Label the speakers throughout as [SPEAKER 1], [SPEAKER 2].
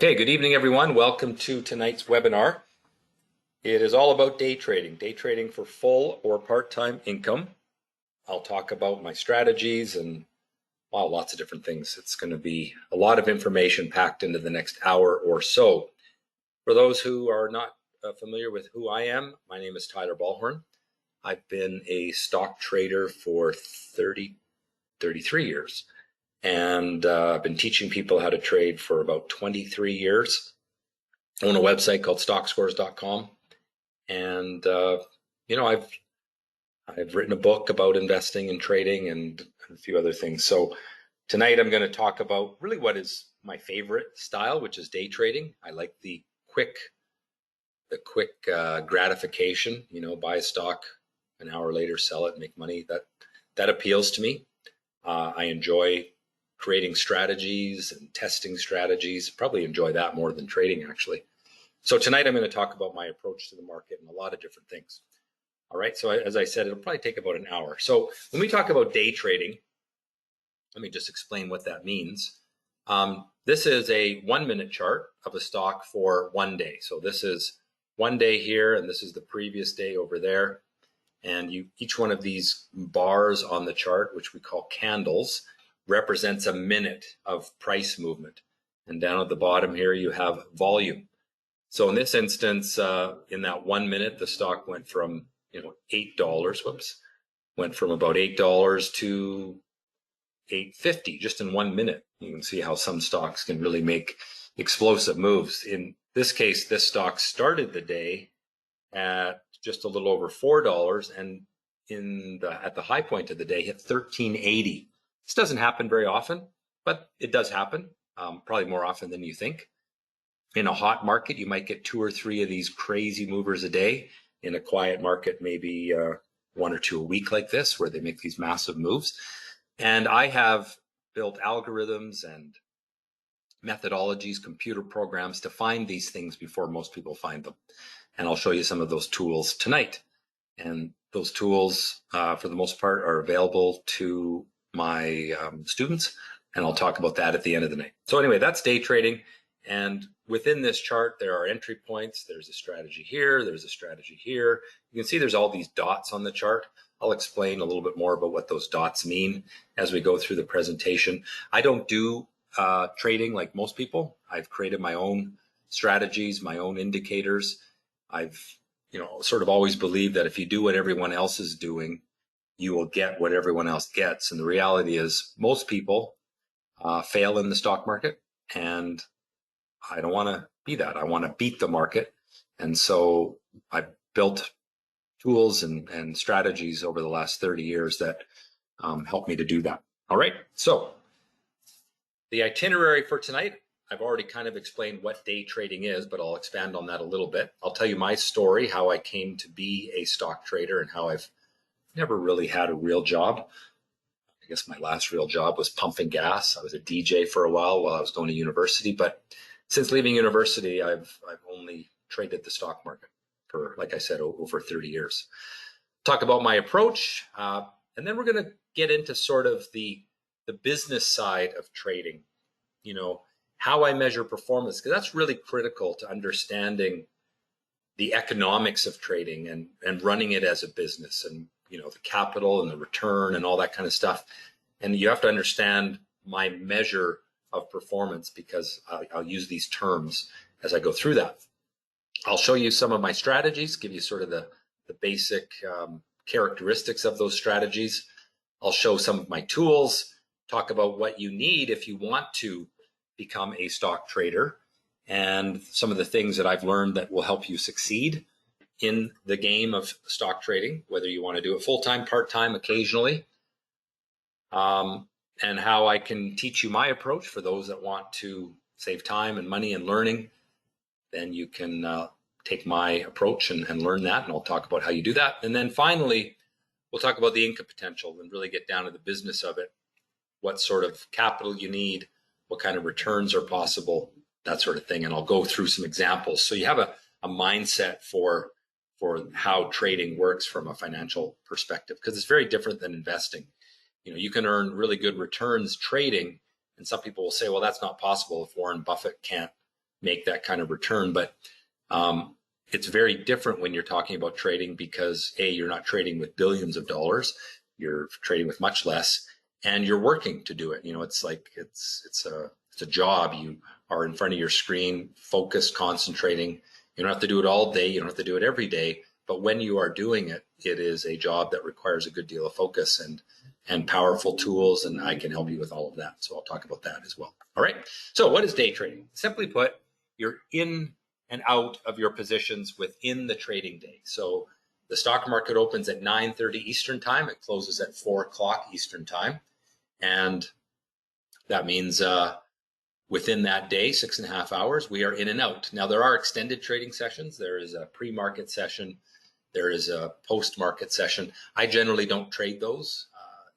[SPEAKER 1] Okay, good evening, everyone. Welcome to tonight's webinar. It is all about day trading for full or part-time income. I'll talk about my strategies and, wow, lots of different things. It's going to be a lot of information packed into the next hour or so. For those who are not familiar with who I am, my name is Tyler Ballhorn. I've been a stock trader for 33 years. And I've been teaching people how to trade for about 23 years. I own a website called Stockscores.com. And, I've written a book about investing and trading and a few other things. So tonight I'm going to talk about really what is my favorite style, which is day trading. I like the quick gratification, buy a stock, an hour later, sell it, make money. That appeals to me. I enjoy creating strategies and testing strategies. Probably enjoy that more than trading, actually. So tonight I'm going to talk about my approach to the market and a lot of different things. All right, so as I said, it'll probably take about an hour. So when we talk about day trading, let me just explain what that means. This is a 1-minute chart of a stock for one day. So this is one day here, and this is the previous day over there. And each one of these bars on the chart, which we call candles, represents a minute of price movement. And down at the bottom here, you have volume. So in this instance, in that 1 minute, the stock went from $8, went from about $8 to $8.50 just in 1 minute. You can see how some stocks can really make explosive moves. In this case, this stock started the day at just a little over $4, and at the high point of the day hit $13.80. This doesn't happen very often, but it does happen, probably more often than you think. In a hot market, you might get 2 or 3 of these crazy movers a day. In a quiet market, maybe 1 or 2 a week like this, where they make these massive moves. And I have built algorithms and methodologies, computer programs to find these things before most people find them. And I'll show you some of those tools tonight. And those tools, for the most part, are available to my students. And I'll talk about that at the end of the night. So anyway, that's day trading. And within this chart, there are entry points. There's a strategy here. There's a strategy here. You can see there's all these dots on the chart. I'll explain a little bit more about what those dots mean as we go through the presentation. I don't do trading like most people. I've created my own strategies, my own indicators. I've sort of always believed that if you do what everyone else is doing, you will get what everyone else gets. And the reality is most people fail in the stock market, and I don't want to be that. I want to beat the market. And so I've built tools and strategies over the last 30 years that help me to do that. All right, so the itinerary for tonight, I've already kind of explained what day trading is, but I'll expand on that a little bit. I'll tell you my story, how I came to be a stock trader and how I've never really had a real job. I guess my last real job was pumping gas. I was a DJ for a while I was going to university, but since leaving university, I've only traded the stock market for, like I said, over 30 years. Talk about my approach, and then we're going to get into sort of the business side of trading, how I measure performance, because that's really critical to understanding the economics of trading and running it as a business, and the capital and the return and all that kind of stuff. And you have to understand my measure of performance, because I'll use these terms as I go through that. I'll show you some of my strategies, give you sort of the basic characteristics of those strategies. I'll show some of my tools, talk about what you need if you want to become a stock trader, and some of the things that I've learned that will help you succeed in the game of stock trading, whether you want to do it full-time, part-time, occasionally, and how I can teach you my approach for those that want to save time and money and learning. Then you can take my approach and learn that, and I'll talk about how you do that. And then finally, we'll talk about the income potential and really get down to the business of it, what sort of capital you need, what kind of returns are possible, that sort of thing. And I'll go through some examples so you have a mindset for how trading works from a financial perspective, because it's very different than investing. You can earn really good returns trading, and some people will say, well, that's not possible if Warren Buffett can't make that kind of return. But it's very different when you're talking about trading because you're not trading with billions of dollars, you're trading with much less, and you're working to do it. It's like it's a job. You are in front of your screen, focused, concentrating. You don't have to do it all day. You don't have to do it every day. But when you are doing it, it is a job that requires a good deal of focus and powerful tools, and I can help you with all of that. So I'll talk about that as well. All right. So what is day trading? Simply put, you're in and out of your positions within the trading day. So the stock market opens at 9:30 Eastern time. It closes at 4 o'clock Eastern time. And that means within that day, 6.5 hours, we are in and out. Now, there are extended trading sessions. There is a pre-market session. There is a post-market session. I generally don't trade those,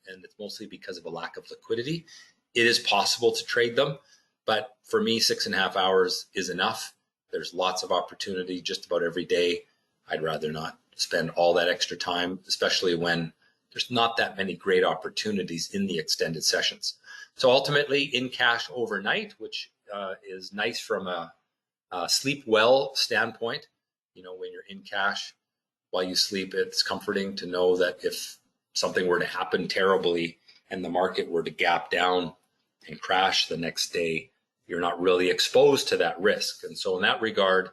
[SPEAKER 1] and it's mostly because of a lack of liquidity. It is possible to trade them, but for me, 6.5 hours is enough. There's lots of opportunity just about every day. I'd rather not spend all that extra time, especially when there's not that many great opportunities in the extended sessions. So ultimately, in cash overnight, which is nice from a sleep well standpoint. When you're in cash while you sleep, it's comforting to know that if something were to happen terribly and the market were to gap down and crash the next day, you're not really exposed to that risk. And so in that regard,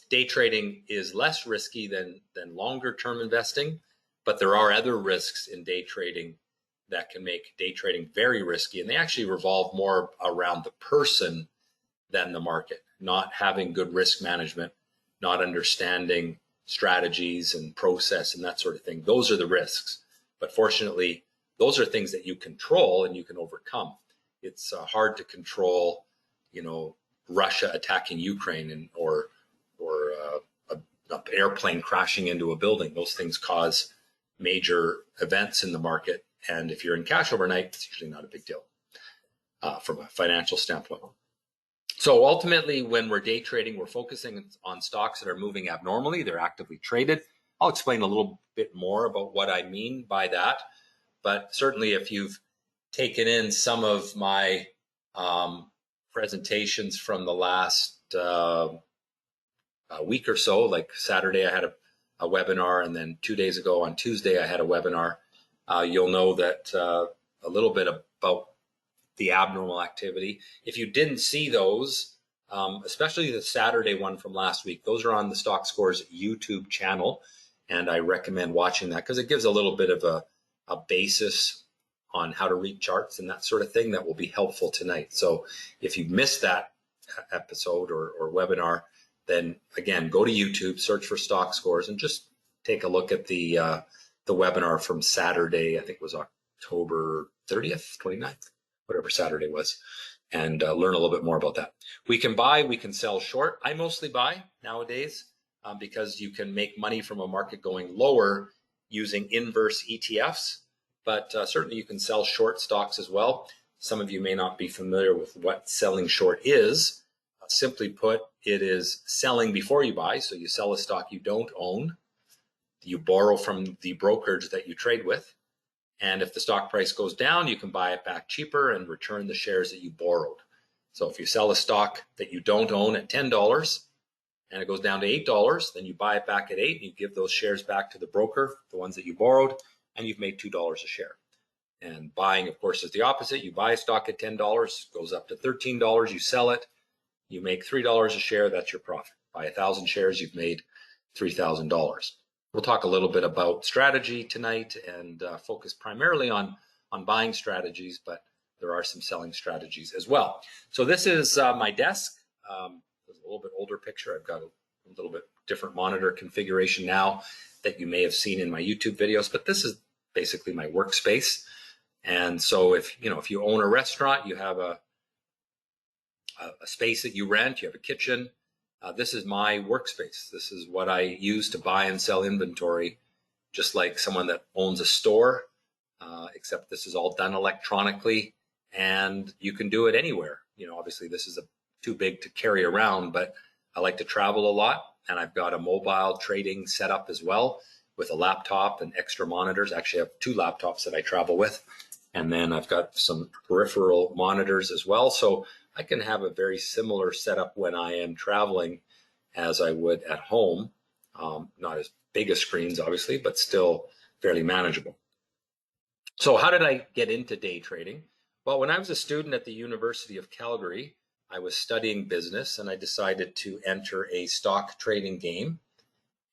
[SPEAKER 1] day trading is less risky than longer term investing, but there are other risks in day trading that can make day trading very risky. And they actually revolve more around the person than the market, not having good risk management, not understanding strategies and process and that sort of thing. Those are the risks. But fortunately, those are things that you control and you can overcome. It's hard to control, Russia attacking Ukraine or an airplane crashing into a building. Those things cause major events in the market. And if you're in cash overnight, it's usually not a big deal from a financial standpoint. So ultimately, when we're day trading, we're focusing on stocks that are moving abnormally. They're actively traded. I'll explain a little bit more about what I mean by that. But certainly, if you've taken in some of my presentations from the last week or so, like Saturday, I had a webinar, and then 2 days ago on Tuesday, I had a webinar. You'll know that a little bit about the abnormal activity. If you didn't see those, especially the Saturday one from last week, those are on the Stockscores YouTube channel, and I recommend watching that because it gives a little bit of a basis on how to read charts and that sort of thing that will be helpful tonight. So if you missed that episode or webinar, then again, go to YouTube, search for Stockscores, and just take a look at the webinar from Saturday. I think it was October 30th, 29th, whatever Saturday was, and learn a little bit more about that. We can buy, we can sell short. I mostly buy nowadays because you can make money from a market going lower using inverse ETFs, but certainly you can sell short stocks as well. Some of you may not be familiar with what selling short is. Simply put, it is selling before you buy. So you sell a stock you don't own. You borrow from the brokerage that you trade with. And if the stock price goes down, you can buy it back cheaper and return the shares that you borrowed. So if you sell a stock that you don't own at $10 and it goes down to $8, then you buy it back at $8 and you give those shares back to the broker, the ones that you borrowed, and you've made $2 a share. And buying, of course, is the opposite. You buy a stock at $10, goes up to $13, you sell it, you make $3 a share, that's your profit. Buy 1,000 shares, you've made $3,000. We'll talk a little bit about strategy tonight and focus primarily on buying strategies, but there are some selling strategies as well. So this is my desk. There's a little bit older picture. I've got a little bit different monitor configuration now that you may have seen in my YouTube videos, but this is basically my workspace. And so if you own a restaurant, you have a space that you rent, you have a kitchen. This is my workspace. This is what I use to buy and sell inventory, just like someone that owns a store, except this is all done electronically and you can do it anywhere. Obviously this is too big to carry around, but I like to travel a lot and I've got a mobile trading setup as well with a laptop and extra monitors. Actually, I have 2 laptops that I travel with. And then I've got some peripheral monitors as well. So I can have a very similar setup when I am traveling as I would at home. Not as big a screens, obviously, but still fairly manageable. So how did I get into day trading? Well, when I was a student at the University of Calgary, I was studying business and I decided to enter a stock trading game.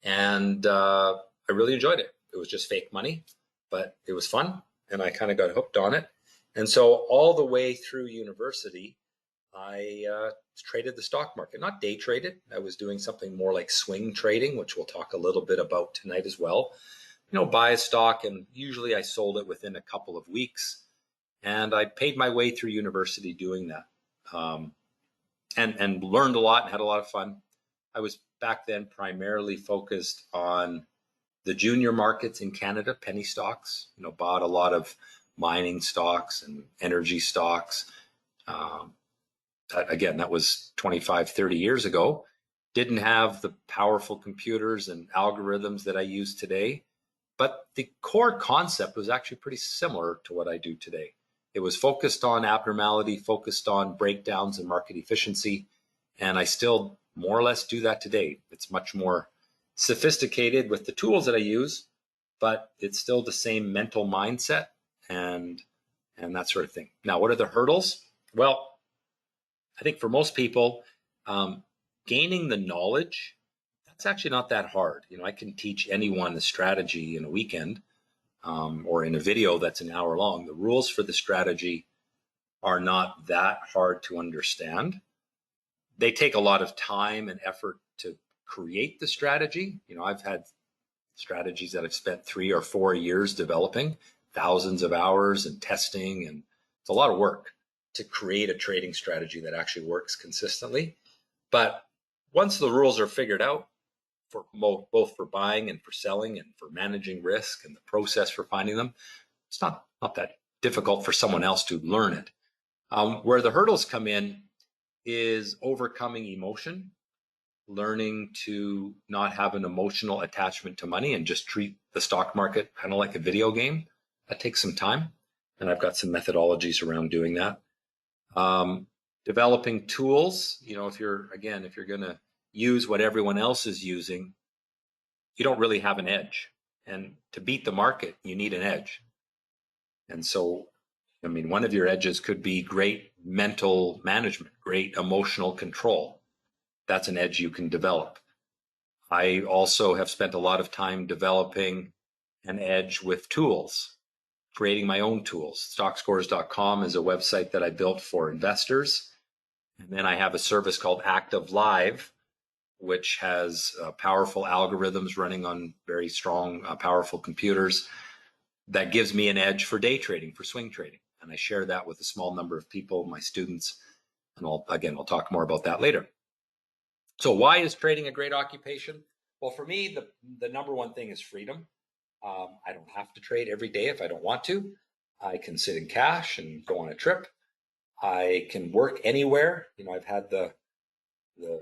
[SPEAKER 1] And I really enjoyed it. It was just fake money, but it was fun. And I kind of got hooked on it. And so all the way through university, I traded the stock market, not day traded. I was doing something more like swing trading, which we'll talk a little bit about tonight as well. Buy a stock, and usually I sold it within a couple of weeks. And I paid my way through university doing that, and learned a lot and had a lot of fun. I was back then primarily focused on the junior markets in Canada, penny stocks. Bought a lot of mining stocks and energy stocks. Again, that was 25, 30 years ago. Didn't have the powerful computers and algorithms that I use today. But the core concept was actually pretty similar to what I do today. It was focused on abnormality, focused on breakdowns and market efficiency. And I still more or less do that today. It's much more sophisticated with the tools that I use, but it's still the same mental mindset and that sort of thing. Now, what are the hurdles? Well, I think for most people, gaining the knowledge, that's actually not that hard. I can teach anyone the strategy in a weekend or in a video that's an hour long. The rules for the strategy are not that hard to understand. They take a lot of time and effort to create the strategy. I've had strategies that I've spent 3 or 4 years developing, thousands of hours and testing, and it's a lot of work to create a trading strategy that actually works consistently. But once the rules are figured out, for both for buying and for selling and for managing risk and the process for finding them, it's not that difficult for someone else to learn it. Where the hurdles come in is overcoming emotion, learning to not have an emotional attachment to money and just treat the stock market kind of like a video game. That takes some time, and I've got some methodologies around doing that. Developing tools, if you're going to use what everyone else is using, you don't really have an edge. And to beat the market, you need an edge. And so, one of your edges could be great mental management, great emotional control. That's an edge you can develop. I also have spent a lot of time developing an edge with tools, creating my own tools. Stockscores.com is a website that I built for investors. And then I have a service called Active Live, which has powerful algorithms running on very strong, powerful computers that gives me an edge for day trading, for swing trading. And I share that with a small number of people, my students. And I'll talk more about that later. So why is trading a great occupation? Well, for me, the number one thing is freedom. I don't have to trade every day if I don't want to. I can sit in cash and go on a trip. I can work anywhere. I've had the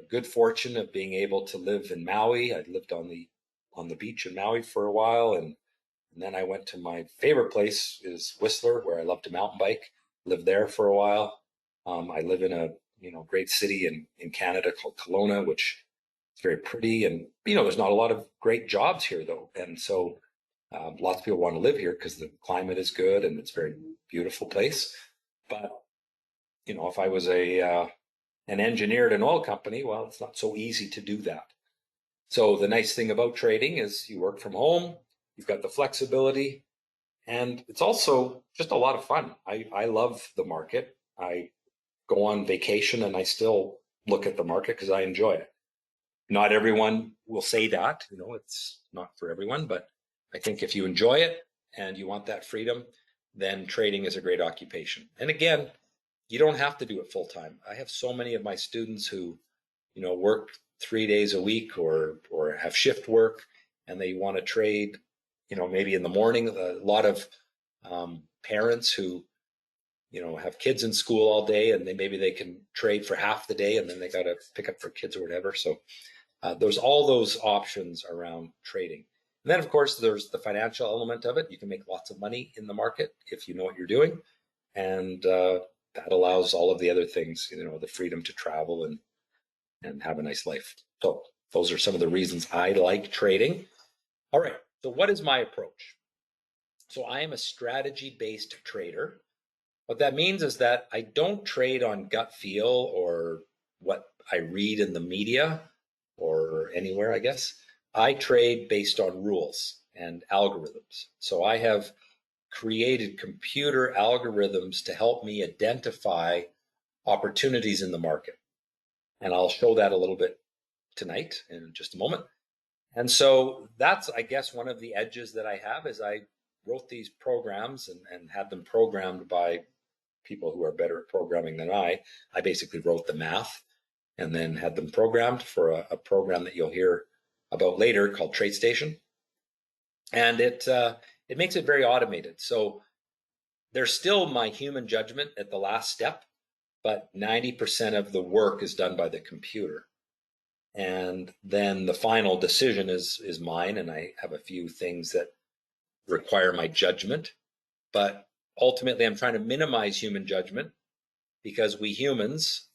[SPEAKER 1] good fortune of being able to live in Maui. I lived on the beach in Maui for a while, and then I went to my favorite place is Whistler, where I love to mountain bike. Lived there for a while. I live in a great city in Canada called Kelowna, which is very pretty, and there's not a lot of great jobs here though, and so lots of people want to live here because the climate is good and it's a very beautiful place. But if I was an engineer at an oil company, well, it's not so easy to do that. So the nice thing about trading is you work from home, you've got the flexibility, and it's also just a lot of fun. I love the market. I go on vacation and I still look at the market because I enjoy it. Not everyone will say that, it's not for everyone, but I think if you enjoy it and you want that freedom, then trading is a great occupation. And again, you don't have to do it full time. I have so many of my students who, work 3 days a week or have shift work, and they want to trade, maybe in the morning. A lot of parents who, have kids in school all day, and maybe they can trade for half the day, and then they got to pick up for kids or whatever. So there's all those options around trading. And then, of course, there's the financial element of it. You can make lots of money in the market if you know what you're doing. And that allows all of the other things, the freedom to travel and have a nice life. So those are some of the reasons I like trading. All right. So what is my approach? So I am a strategy-based trader. What that means is that I don't trade on gut feel or what I read in the media or anywhere, I guess. I trade based on rules and algorithms. So I have created computer algorithms to help me identify opportunities in the market. And I'll show that a little bit tonight in just a moment. And so that's, I guess, one of the edges that I have is I wrote these programs and had them programmed by people who are better at programming than I. I basically wrote the math and then had them programmed for a program that you'll hear about later called TradeStation. And it makes it very automated. So there's still my human judgment at the last step, but 90% of the work is done by the computer. And then the final decision is mine, and I have a few things that require my judgment. But ultimately, I'm trying to minimize human judgment because we humans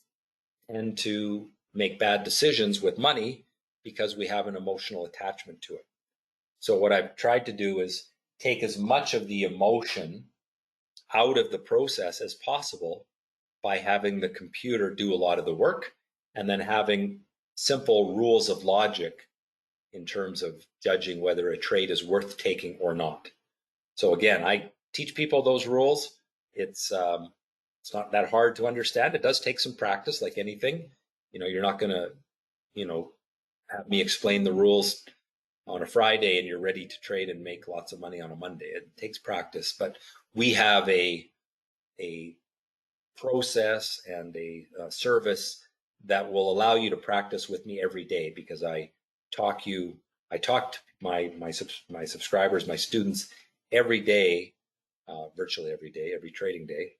[SPEAKER 1] tend to make bad decisions with money because we have an emotional attachment to it. So what I've tried to do is take as much of the emotion out of the process as possible by having the computer do a lot of the work and then having simple rules of logic in terms of judging whether a trade is worth taking or not. So again, I teach people those rules. It's not that hard to understand. It does take some practice, like anything. You're not going to, have me explain the rules on a Friday and you're ready to trade and make lots of money on a Monday. It takes practice, but we have a process and a service that will allow you to practice with me every day because I talk to my subscribers, my students every day, virtually every day, every trading day,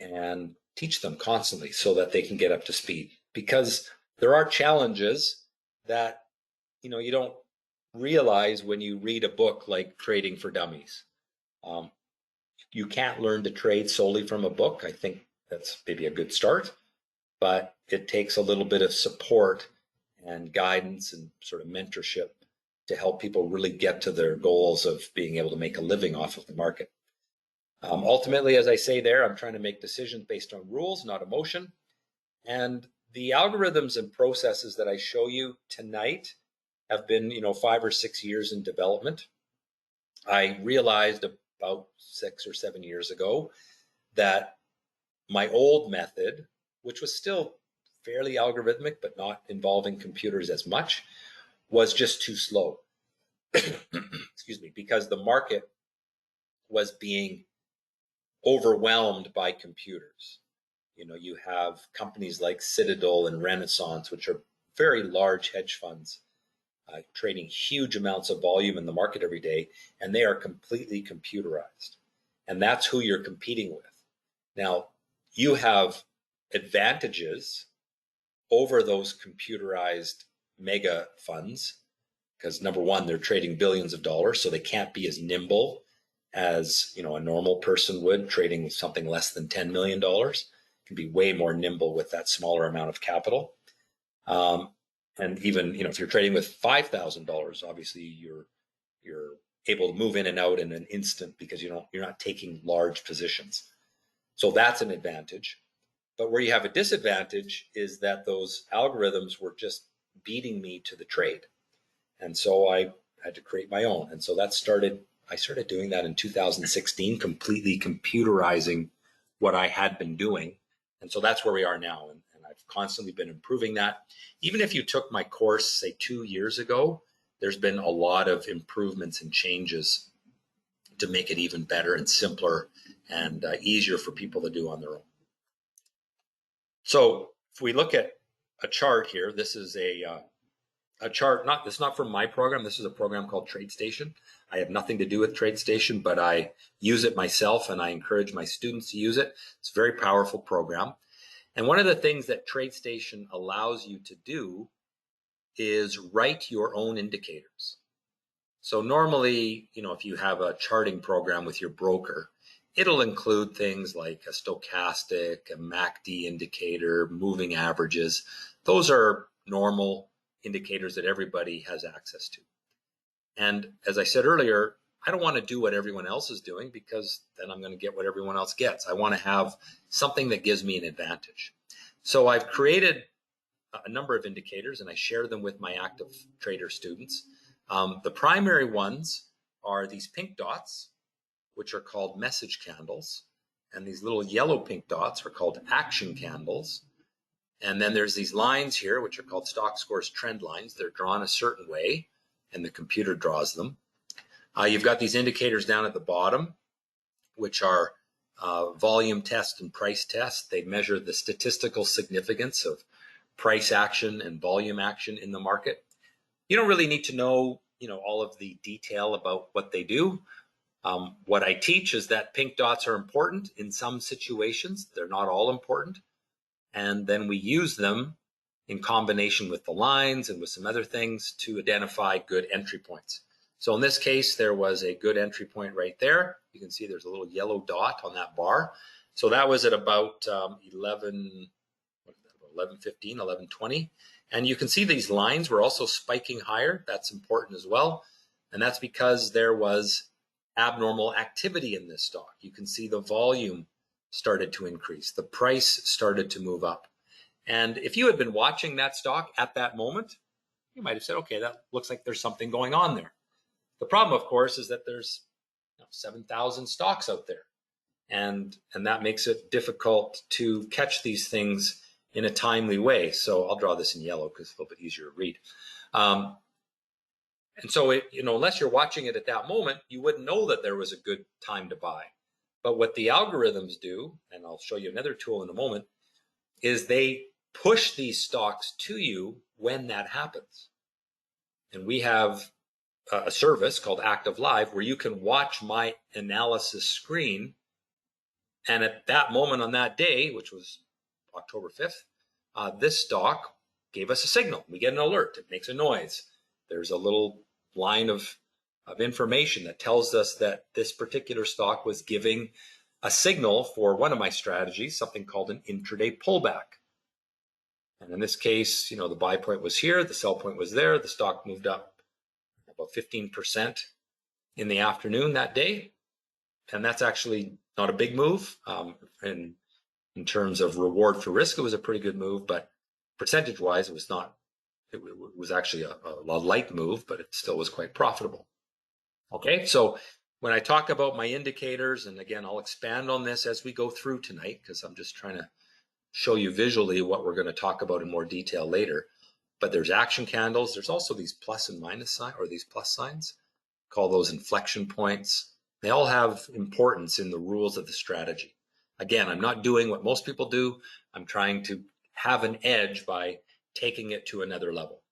[SPEAKER 1] and teach them constantly so that they can get up to speed. Because there are challenges that you don't realize when you read a book like Trading for Dummies. You can't learn to trade solely from a book. I think that's maybe a good start, but it takes a little bit of support and guidance and sort of mentorship to help people really get to their goals of being able to make a living off of the market. Ultimately, as I say there, I'm trying to make decisions based on rules, not emotion. And the algorithms and processes that I show you tonight have been, 5 or 6 years in development. I realized about 6 or 7 years ago that my old method, which was still fairly algorithmic, but not involving computers as much, was just too slow. Excuse me, because the market was being overwhelmed by computers. You have companies like Citadel and Renaissance, which are very large hedge funds, trading huge amounts of volume in the market every day, and they are completely computerized. And that's who you're competing with. Now, you have advantages over those computerized mega funds because number one, they're trading billions of dollars, so they can't be as nimble as a normal person would trading something less than $10 million. Can be way more nimble with that smaller amount of capital. And even if you're trading with $5,000, obviously you're able to move in and out in an instant because you're not taking large positions. So that's an advantage. But where you have a disadvantage is that those algorithms were just beating me to the trade. And so I had to create my own. And so I started doing that in 2016, completely computerizing what I had been doing. And so that's where we are now. And I've constantly been improving that. Even if you took my course, say 2 years ago, there's been a lot of improvements and changes to make it even better and simpler and easier for people to do on their own. So if we look at a chart here, this is a chart, it's not from my program. This is a program called TradeStation. I have nothing to do with TradeStation, but I use it myself and I encourage my students to use it. It's a very powerful program. And one of the things that TradeStation allows you to do is write your own indicators. So normally, if you have a charting program with your broker, It'll include things like a stochastic, a MACD indicator, moving averages. Those are normal indicators that everybody has access to. And as I said earlier, I don't want to do what everyone else is doing, because then I'm going to get what everyone else gets. I want to have something that gives me an advantage. So I've created a number of indicators, and I share them with my active trader students. The primary ones are these pink dots, which are called message candles. And these little yellow pink dots are called action candles. And then there's these lines here, which are called Stockscores trend lines. They're drawn a certain way, and the computer draws them. You've got these indicators down at the bottom, which are volume test and price test. They measure the statistical significance of price action and volume action in the market. You don't really need to know, all of the detail about what they do. What I teach is that pink dots are important in some situations. They're not all important. And then we use them in combination with the lines and with some other things to identify good entry points. So in this case, there was a good entry point right there. You can see there's a little yellow dot on that bar. So that was at about 11:15, 11:20. And you can see these lines were also spiking higher. That's important as well. And that's because there was abnormal activity in this stock. You can see the volume started to increase. The price started to move up. And if you had been watching that stock at that moment, you might have said, okay, that looks like there's something going on there. The problem, of course, is that there's 7,000 stocks out there. And that makes it difficult to catch these things in a timely way. So I'll draw this in yellow because it's a little bit easier to read. And so, unless you're watching it at that moment, you wouldn't know that there was a good time to buy. But what the algorithms do, and I'll show you another tool in a moment, is they push these stocks to you when that happens. And we have a service called Active Live where you can watch my analysis screen. And at that moment on that day, which was October 5th, this stock gave us a signal. We get an alert. It makes a noise. There's a little line of information that tells us that this particular stock was giving a signal for one of my strategies, something called an intraday pullback. And in this case, the buy point was here, the sell point was there. The stock moved up about 15% in the afternoon that day. And that's actually not a big move. And in terms of reward for risk, it was a pretty good move, but percentage-wise, it was not. It was actually a light move, but it still was quite profitable. Okay, so when I talk about my indicators, and again, I'll expand on this as we go through tonight, because I'm just trying to show you visually what we're going to talk about in more detail later. But there's action candles. There's also these plus and minus sign, or these plus signs. Call those inflection points. They all have importance in the rules of the strategy. Again, I'm not doing what most people do. I'm trying to have an edge by taking it to another level.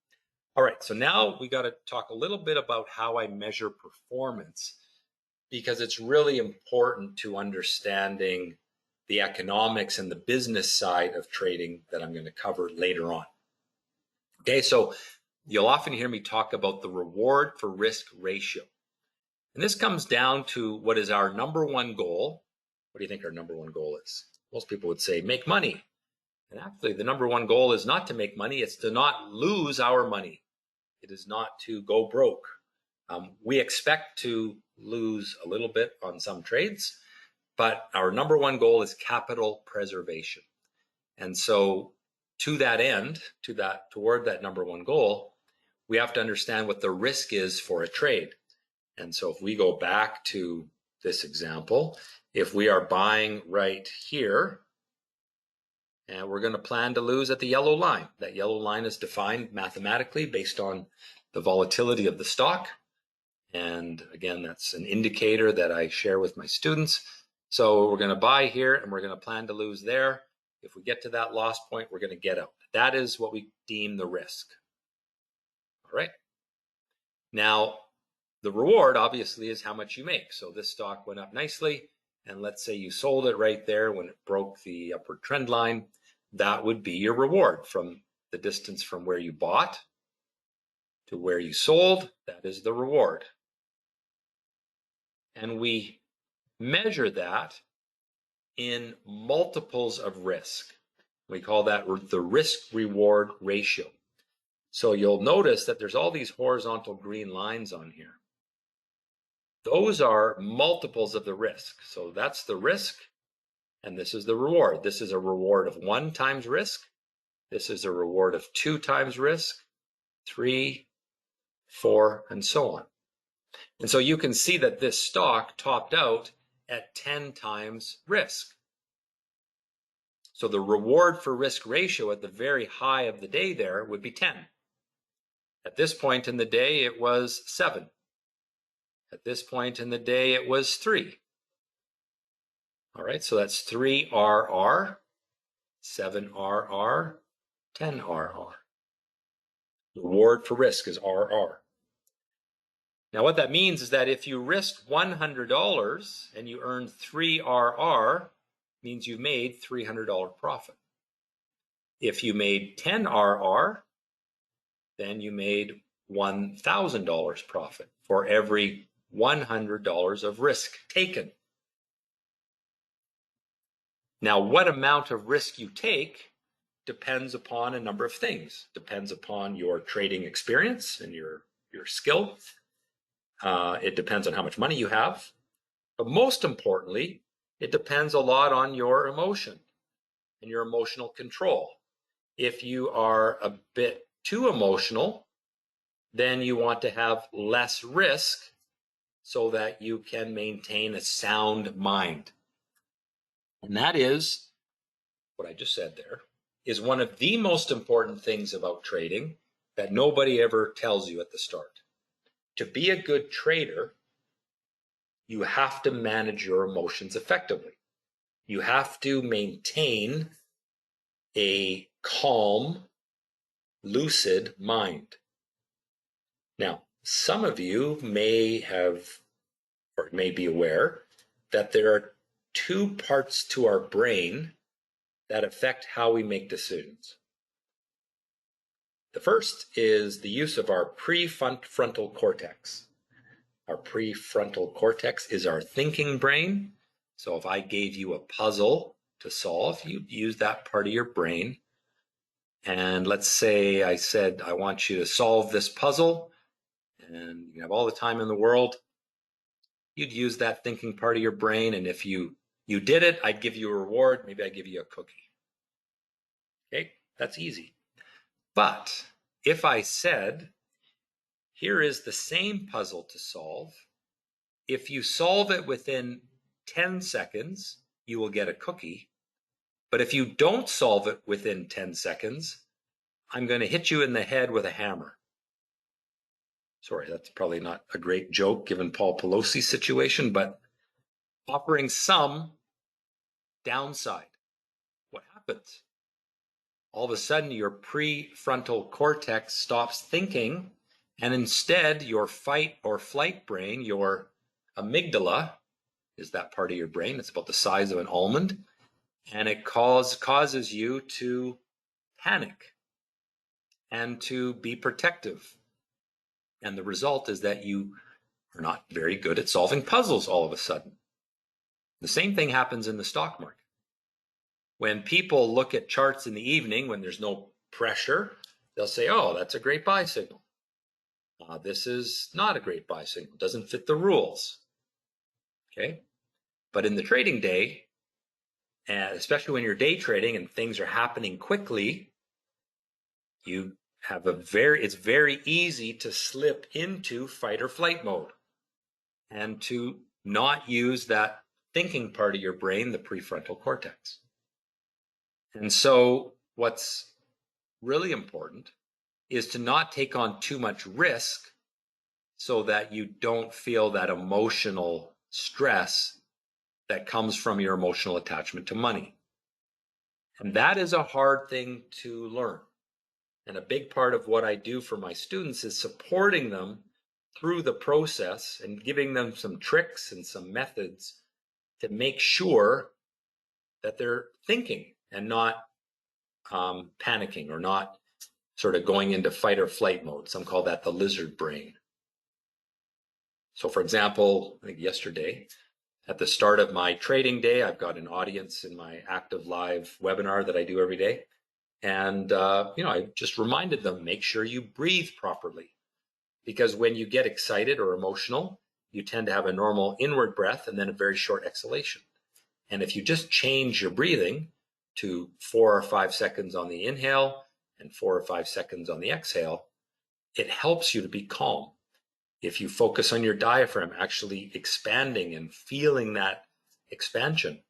[SPEAKER 1] All right, so now we got to talk a little bit about how I measure performance, because it's really important to understanding the economics and the business side of trading that I'm going to cover later on. Okay, so you'll often hear me talk about the reward for risk ratio. And this comes down to what is our number one goal. What do you think our number one goal is? Most people would say make money. And actually, the number one goal is not to make money. It's to not lose our money. It is not to go broke. We expect to lose a little bit on some trades, but our number one goal is capital preservation. And so to that end, toward that number one goal, we have to understand what the risk is for a trade. And so if we go back to this example, if we are buying right here, and we're going to plan to lose at the yellow line. That yellow line is defined mathematically based on the volatility of the stock. And again, that's an indicator that I share with my students. So we're going to buy here and we're going to plan to lose there. If we get to that loss point, we're going to get out. That is what we deem the risk. All right. Now, the reward obviously is how much you make. So this stock went up nicely. And let's say you sold it right there when it broke the upward trend line. That would be your reward from the distance from where you bought to where you sold. That is the reward. And we measure that in multiples of risk. We call that the risk-reward ratio. So you'll notice that there's all these horizontal green lines on here. Those are multiples of the risk. So that's the risk, and this is the reward. This is a reward of 1 times risk. This is a reward of 2 times risk, 3, 4, and so on. And so you can see that this stock topped out at 10 times risk. So the reward for risk ratio at the very high of the day there would be 10. At this point in the day, it was 7. At this point in the day, it was 3. All right, so that's 3 RR, 7 RR, 10 RR. Reward for risk is RR. Now what that means is that if you risked $100 and you earned 3 RR, means you made $300 profit. If you made 10 RR, then you made $1,000 profit for every $100 of risk taken. Now, what amount of risk you take depends upon a number of things. Depends upon your trading experience and your skill. It depends on how much money you have. But most importantly, it depends a lot on your emotion and your emotional control. If you are a bit too emotional, then you want to have less risk so that you can maintain a sound mind. And that is, what I just said there, is one of the most important things about trading that nobody ever tells you at the start. To be a good trader, you have to manage your emotions effectively. You have to maintain a calm, lucid mind. Now, some of you may have, or may be aware, that there are 2 parts to our brain that affect how we make decisions. The first is the use of our prefrontal cortex. Our prefrontal cortex is our thinking brain. So if I gave you a puzzle to solve, you'd use that part of your brain. And let's say I said, I want you to solve this puzzle, and you have all the time in the world. You'd use that thinking part of your brain, and if you did it, I'd give you a reward. Maybe I'd give you a cookie. Okay, that's easy. But if I said, here is the same puzzle to solve. If you solve it within 10 seconds, you will get a cookie. But if you don't solve it within 10 seconds, I'm going to hit you in the head with a hammer. Sorry, that's probably not a great joke given Paul Pelosi's situation, but offering some downside. What happens? All of a sudden, your prefrontal cortex stops thinking, and instead your fight or flight brain, your amygdala, is that part of your brain. It's about the size of an almond, and it causes you to panic and to be protective. And the result is that you are not very good at solving puzzles all of a sudden. The same thing happens in the stock market. When people look at charts in the evening, when there's no pressure, they'll say, oh, that's a great buy signal. This is not a great buy signal. It doesn't fit the rules. Okay? But in the trading day, especially when you're day trading and things are happening quickly, you have it's very easy to slip into fight or flight mode and to not use that thinking part of your brain, the prefrontal cortex. And so what's really important is to not take on too much risk so that you don't feel that emotional stress that comes from your emotional attachment to money. And that is a hard thing to learn. And a big part of what I do for my students is supporting them through the process and giving them some tricks and some methods to make sure that they're thinking and not panicking or not sort of going into fight or flight mode. Some call that the lizard brain. So for example, I think yesterday, At the start of my trading day, I've got an audience in my active live webinar that I do every day. And, I just reminded them, make sure you breathe properly. Because when you get excited or emotional, you tend to have a normal inward breath and then a very short exhalation. And if you just change your breathing to 4 or 5 seconds on the inhale and 4 or 5 seconds on the exhale, it helps you to be calm. If you focus on your diaphragm actually expanding and feeling that expansion,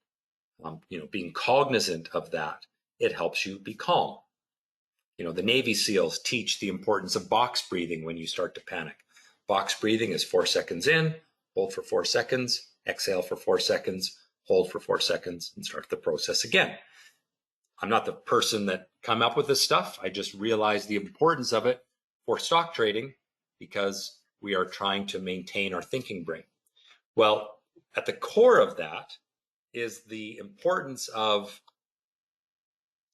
[SPEAKER 1] being cognizant of that, it helps you be calm. The Navy SEALs teach the importance of box breathing when you start to panic. Box breathing is 4 seconds in, hold for 4 seconds, exhale for 4 seconds, hold for 4 seconds, and start the process again. I'm not the person that come up with this stuff. I just realized the importance of it for stock trading because we are trying to maintain our thinking brain. Well, at the core of that is the importance of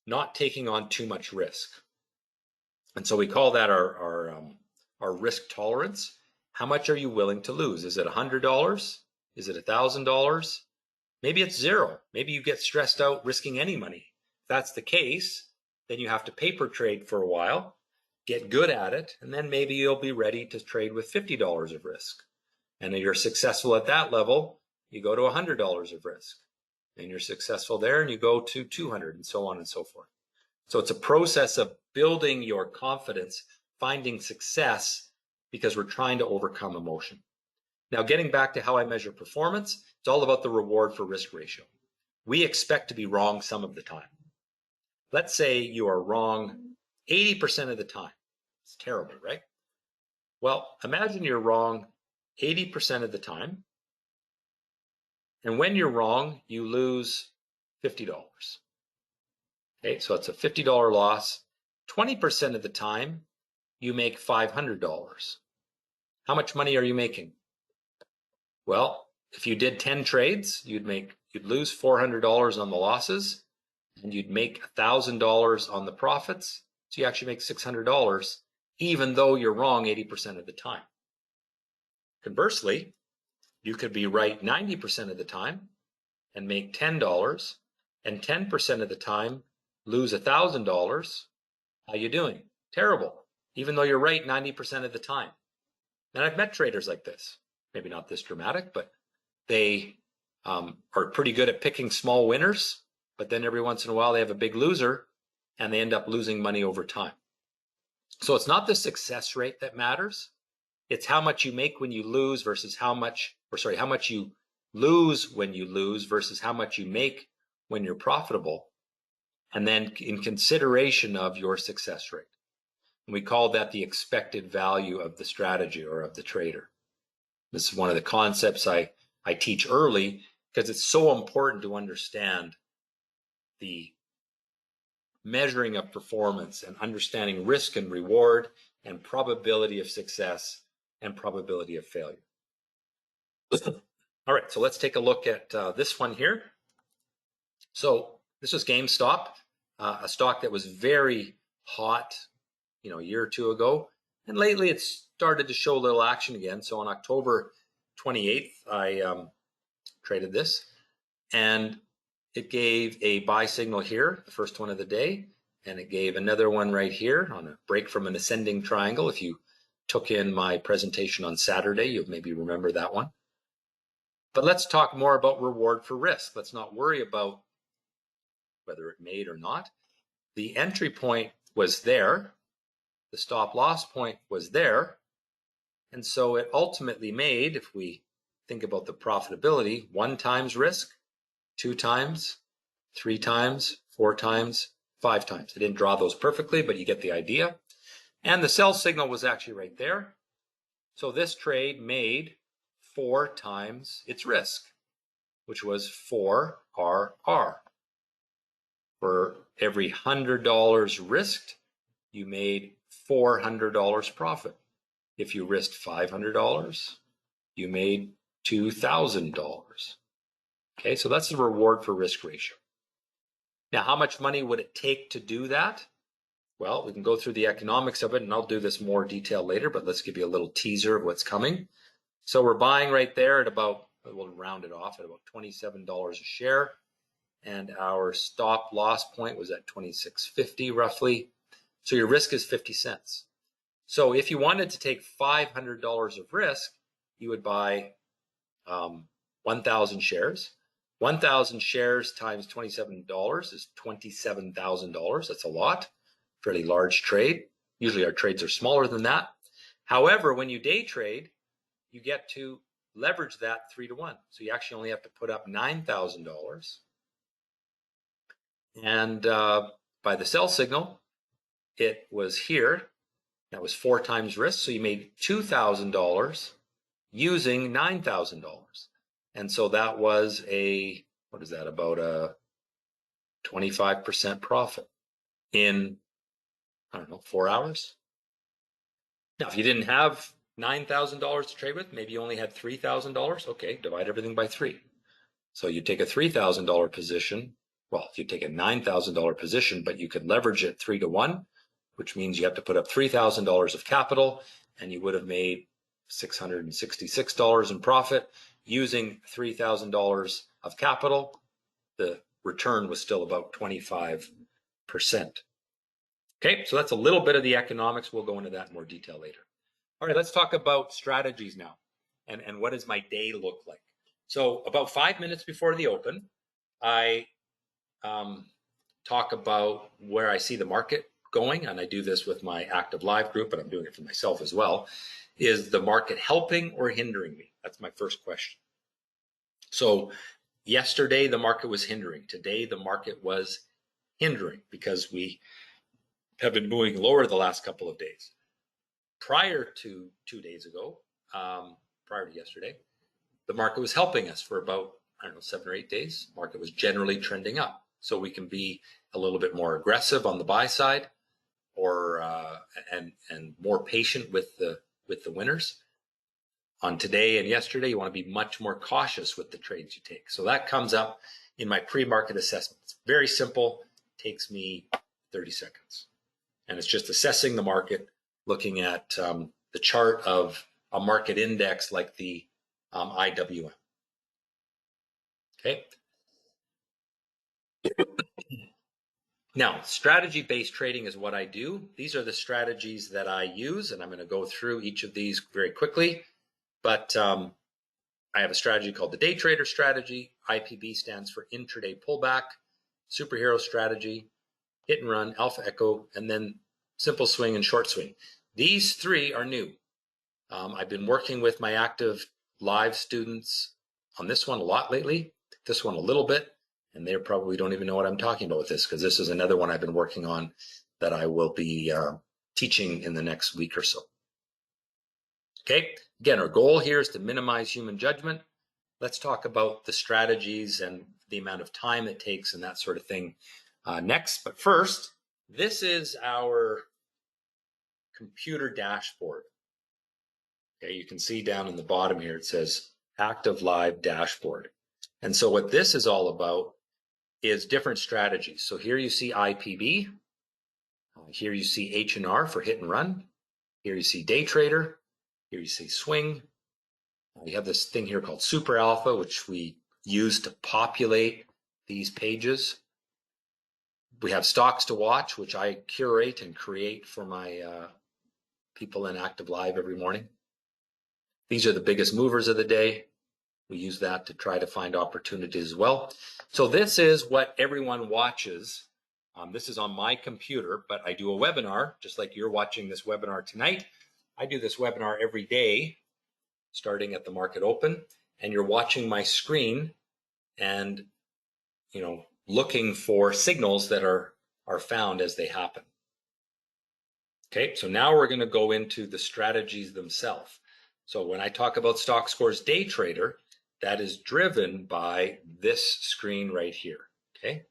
[SPEAKER 1] not taking on too much risk. And so we call that our risk tolerance. How much are you willing to lose? Is it $100? Is it $1,000? Maybe it's zero. Maybe you get stressed out risking any money. If that's the case, then you have to paper trade for a while, get good at it, and then maybe you'll be ready to trade with $50 of risk. And if you're successful at that level, you go to $100 of risk. And you're successful there and you go to 200 and so on and so forth. So it's a process of building your confidence, finding success because we're trying to overcome emotion. Now, getting back to how I measure performance, it's all about the reward for risk ratio. We expect to be wrong some of the time. Let's say you are wrong 80% of the time. It's terrible, right? Well, imagine you're wrong 80% of the time. And when you're wrong, you lose $50. Okay, so it's a $50 loss. 20% of the time, you make $500. How much money are you making? Well, if you did 10 trades, you'd lose $400 on the losses, and you'd make $1,000 on the profits. So you actually make $600, even though you're wrong 80% of the time. Conversely, you could be right 90% of the time and make $10, and 10% of the time lose $1,000. How you doing? Terrible, even though you're right 90% of the time. And I've met traders like this. Maybe not this dramatic, but they are pretty good at picking small winners, but then every once in a while they have a big loser and they end up losing money over time. So it's not the success rate that matters. It's how much you make when you lose versus how much you lose when you lose versus how much you make when you're profitable. And then in consideration of your success rate. And we call that the expected value of the strategy or of the trader. This is one of the concepts I teach early because it's so important to understand the measuring of performance and understanding risk and reward and probability of success and probability of failure. All right, so let's take a look at this one here. So this was GameStop, a stock that was very hot, a year or two ago. And lately it's started to show a little action again. So on October 28th, I traded this and it gave a buy signal here, the first one of the day. And it gave another one right here on a break from an ascending triangle. If you took in my presentation on Saturday, you'll maybe remember that one. But let's talk more about reward for risk. Let's not worry about whether it made or not. The entry point was there. The stop loss point was there. And so it ultimately made, if we think about the profitability, 1 times risk, 2 times, 3 times, 4 times, 5 times. I didn't draw those perfectly, but you get the idea. And the sell signal was actually right there. So this trade made 4 times its risk, which was 4 RR. For every $100 risked, you made $400 profit. If you risked $500, you made $2,000. Okay, so that's the reward for risk ratio. Now, how much money would it take to do that? Well, we can go through the economics of it, and I'll do this more detail later, but let's give you a little teaser of what's coming. So we're buying right there at about we'll round it off at about $27 a share. And our stop loss point was at 26.50 roughly. So your risk is 50 cents. So if you wanted to take $500 of risk, you would buy 1,000 shares. 1,000 shares times $27 is $27,000. That's a lot, fairly large trade. Usually our trades are smaller than that. However, when you day trade, you get to leverage that 3-to-1. So you actually only have to put up $9,000. And by the sell signal, it was here. That was 4 times risk. So you made $2,000 using $9,000. And so that was a, what is that, about a 25% profit in, I don't know, 4 hours. Now, if you didn't have $9,000 to trade with, maybe you only had $3,000. Okay, divide everything by 3. So you take a $3,000 position. Well, if you take a $9,000 position, but you could leverage it 3-to-1, which means you have to put up $3,000 of capital, and you would have made $666 in profit using $3,000 of capital. The return was still about 25%. Okay, so that's a little bit of the economics. We'll go into that in more detail later. All right, let's talk about strategies now, and what does my day look like? So about 5 minutes before the open, I talk about where I see the market going, and I do this with my active live group, and I'm doing it for myself as well. Is the market helping or hindering me? That's my first question. So yesterday the market was hindering. Today the market was hindering because we have been moving lower the last couple of days. Prior to 2 days ago, prior to yesterday, the market was helping us for about, I don't know, 7 or 8 days. Market was generally trending up. So we can be a little bit more aggressive on the buy side, or and more patient with the winners. On today and yesterday, you want to be much more cautious with the trades you take. So that comes up in my pre-market assessment. It's very simple. It takes me 30 seconds. And it's just assessing the market, looking at the chart of a market index like the IWM. Okay. Now, strategy-based trading is what I do. These are the strategies that I use, and I'm going to go through each of these very quickly. But I have a strategy called the day trader strategy. IPB stands for intraday pullback, superhero strategy, hit and run, alpha echo, and then simple swing and short swing. These 3 are new. I've been working with my active live students on this one a lot lately, this one a little bit, and they probably don't even know what I'm talking about with this, because this is another one I've been working on that I will be teaching in the next week or so. Okay, again, our goal here is to minimize human judgment. Let's talk about the strategies and the amount of time it takes and that sort of thing next. But first, this is our computer dashboard. Okay, you can see down in the bottom here, it says Active Live Dashboard. And so what this is all about is different strategies. So here you see IPB. Here you see H&R for hit and run. Here you see day trader. Here you see swing. You have this thing here called Super Alpha, which we use to populate these pages. We have stocks to watch, which I curate and create for my people in Active Live every morning. These are the biggest movers of the day. We use that to try to find opportunities as well. So this is what everyone watches. This is on my computer, but I do a webinar, just like you're watching this webinar tonight. I do this webinar every day, starting at the market open, and you're watching my screen and, looking for signals that are found as they happen. Okay, so now we're going to go into the strategies themselves. So when I talk about Stockscores Day Trader, that is driven by this screen right here, okay?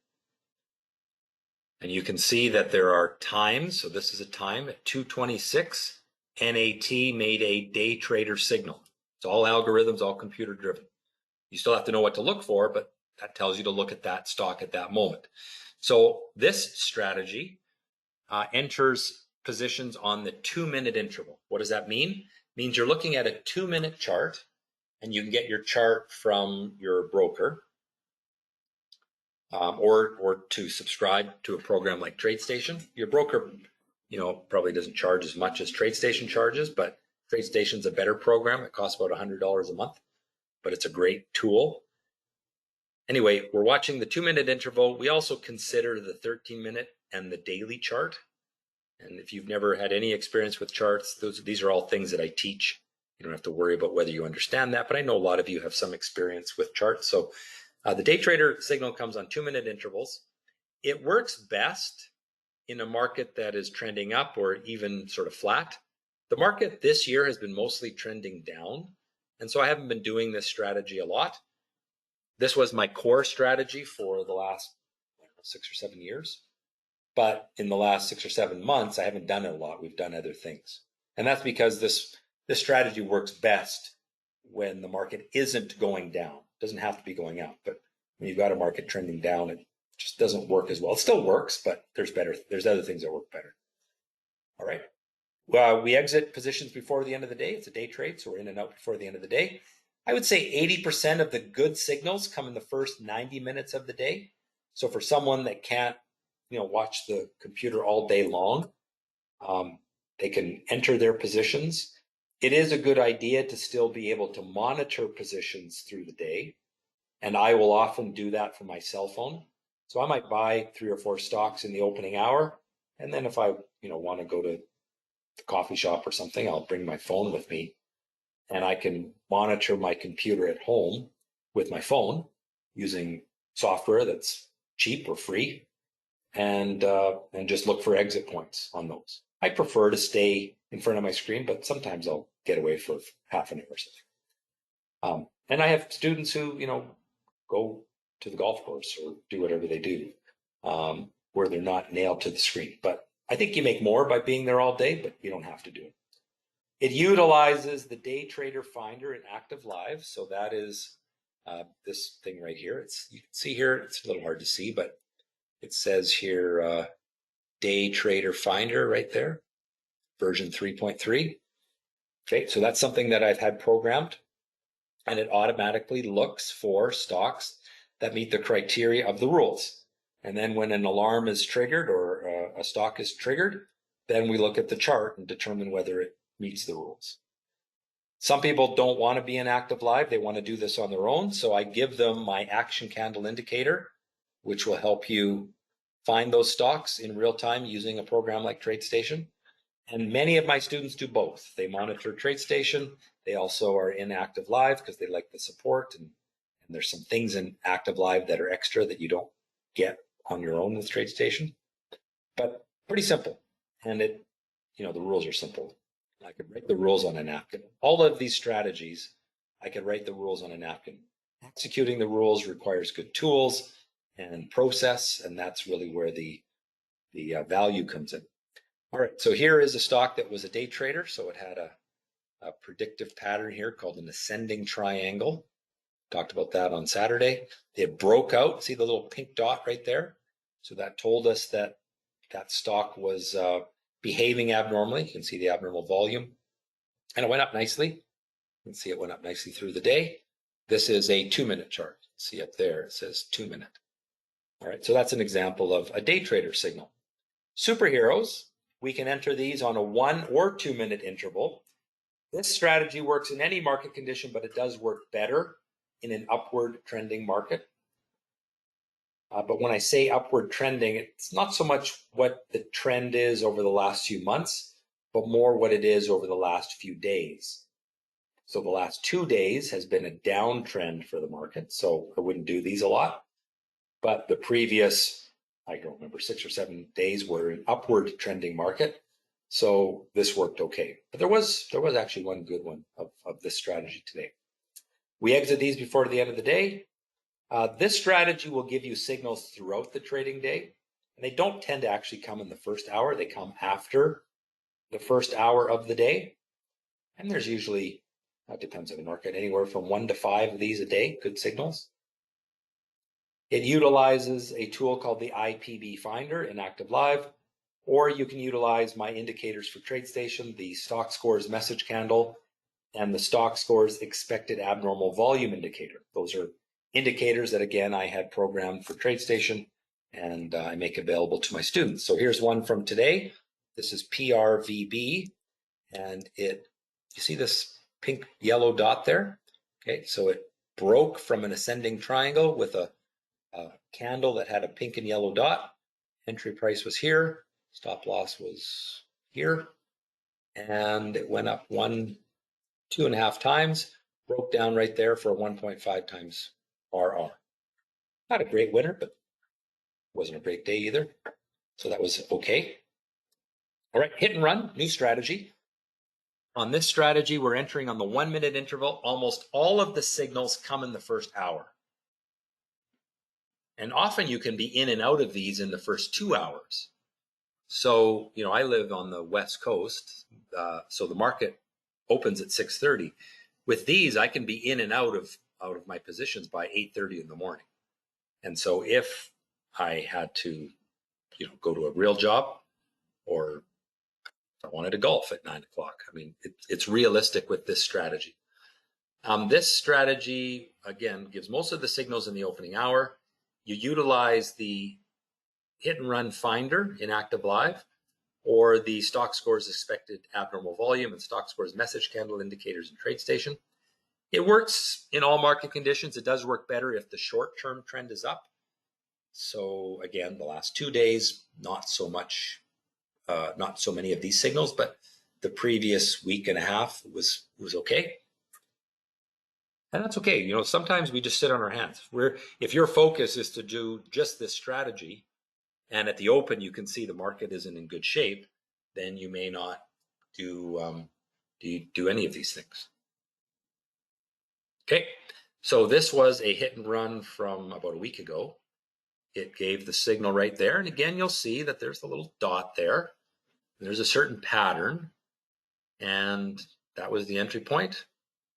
[SPEAKER 1] And you can see that there are times. So this is a time at 2:26. NAT made a day trader signal. It's all algorithms, all computer driven. You still have to know what to look for, but that tells you to look at that stock at that moment. So this strategy enters positions on the 2-minute interval. What does that mean? It means you're looking at a 2-minute chart, and you can get your chart from your broker, or to subscribe to a program like TradeStation. Your broker, probably doesn't charge as much as TradeStation charges, but TradeStation's a better program. It costs about $100 a month, but it's a great tool. Anyway, we're watching the 2-minute interval. We also consider the 13-minute and the daily chart. And if you've never had any experience with charts, these are all things that I teach. You don't have to worry about whether you understand that, but I know a lot of you have some experience with charts. So the day trader signal comes on 2-minute intervals. It works best in a market that is trending up or even sort of flat. The market this year has been mostly trending down, and so I haven't been doing this strategy a lot. This was my core strategy for the last 6 or 7 years. But in the last 6 or 7 months, I haven't done it a lot. We've done other things. And that's because this strategy works best when the market isn't going down. It doesn't have to be going up. But when you've got a market trending down, it just doesn't work as well. It still works, but there's other things that work better. All right. Well, we exit positions before the end of the day. It's a day trade, so we're in and out before the end of the day. I would say 80% of the good signals come in the first 90 minutes of the day. So for someone that can't watch the computer all day long, they can enter their positions. It is a good idea to still be able to monitor positions through the day. And I will often do that from my cell phone. So I might buy 3 or 4 stocks in the opening hour. And then if I, want to go to the coffee shop or something, I'll bring my phone with me and I can monitor my computer at home with my phone using software that's cheap or free. And just look for exit points on those. I prefer to stay in front of my screen, but sometimes I'll get away for half an hour or something. And I have students who, go to the golf course or do whatever they do, where they're not nailed to the screen. But I think you make more by being there all day, but you don't have to do it. It utilizes the Day Trader Finder in Active Live. So that is this thing right here. You can see here, it's a little hard to see, but it says here, Day Trader Finder right there, version 3.3. Okay, so that's something that I've had programmed, and it automatically looks for stocks that meet the criteria of the rules. And then when an alarm is triggered or a stock is triggered, then we look at the chart and determine whether it meets the rules. Some people don't want to be in Active Live. They want to do this on their own. So I give them my action candle indicator, which will help you find those stocks in real time using a program like TradeStation. And many of my students do both. They monitor TradeStation. They also are in Active Live because they like the support. And there's some things in Active Live that are extra that you don't get on your own with TradeStation. But pretty simple. And the rules are simple. I could write the rules on a napkin. All of these strategies, I could write the rules on a napkin. Executing the rules requires good tools and process, and that's really where the value comes in. All right, so here is a stock that was a day trader. So it had a predictive pattern here called an ascending triangle. Talked about that on Saturday. It broke out. See the little pink dot right there? So that told us that stock was behaving abnormally. You can see the abnormal volume. And it went up nicely. You can see it went up nicely through the day. This is a 2-minute chart. See up there, it says 2-minute. All right, so that's an example of a day trader signal. Superheroes, we can enter these on a 1 or 2-minute interval. This strategy works in any market condition, but it does work better in an upward trending market. But when I say upward trending, it's not so much what the trend is over the last few months, but more what it is over the last few days. So the last 2 days has been a downtrend for the market, so I wouldn't do these a lot. But the previous, I don't remember, 6 or 7 days were an upward trending market. So this worked okay. But there was actually one good one of this strategy today. We exit these before the end of the day. This strategy will give you signals throughout the trading day. And they don't tend to actually come in the first hour. They come after the first hour of the day. And there's usually, that depends on the market, anywhere from 1 to 5 of these a day, good signals. It utilizes a tool called the IPB Finder in Active Live, or you can utilize my indicators for TradeStation, the Stockscores message candle, and the Stockscores expected abnormal volume indicator. Those are indicators that, again, I had programmed for TradeStation and I make available to my students. So here's one from today. This is PRVB, and you see this pink yellow dot there? Okay, so it broke from an ascending triangle with a candle that had a pink and yellow dot. Entry price was here, stop loss was here, and it went up 2.5 times, broke down right there for a 1.5 times RR. Not a great winner, but wasn't a great day either. So that was okay. All right, hit and run, new strategy. On this strategy, we're entering on the 1 minute interval. Almost all of the signals come in the first hour. And often you can be in and out of these in the first 2 hours. So, I live on the West Coast, so the market opens at 6:30. With these, I can be in and out of my positions by 8:30 in the morning. And so if I had to, go to a real job, or if I wanted to golf at 9 o'clock, it's realistic with this strategy. This strategy, again, gives most of the signals in the opening hour. You utilize the hit and run finder in Active Live, or the Stockscores expected abnormal volume and Stockscores message candle indicators in TradeStation. It works in all market conditions. It does work better if the short-term trend is up. So again, the last 2 days, not so many of these signals, but the previous week and a half was okay. And that's okay. Sometimes we just sit on our hands. If your focus is to do just this strategy, and at the open you can see the market isn't in good shape, then you may not do any of these things. Okay, so this was a hit and run from about a week ago. It gave the signal right there, and again you'll see that there's a little dot there. There's a certain pattern, and that was the entry point.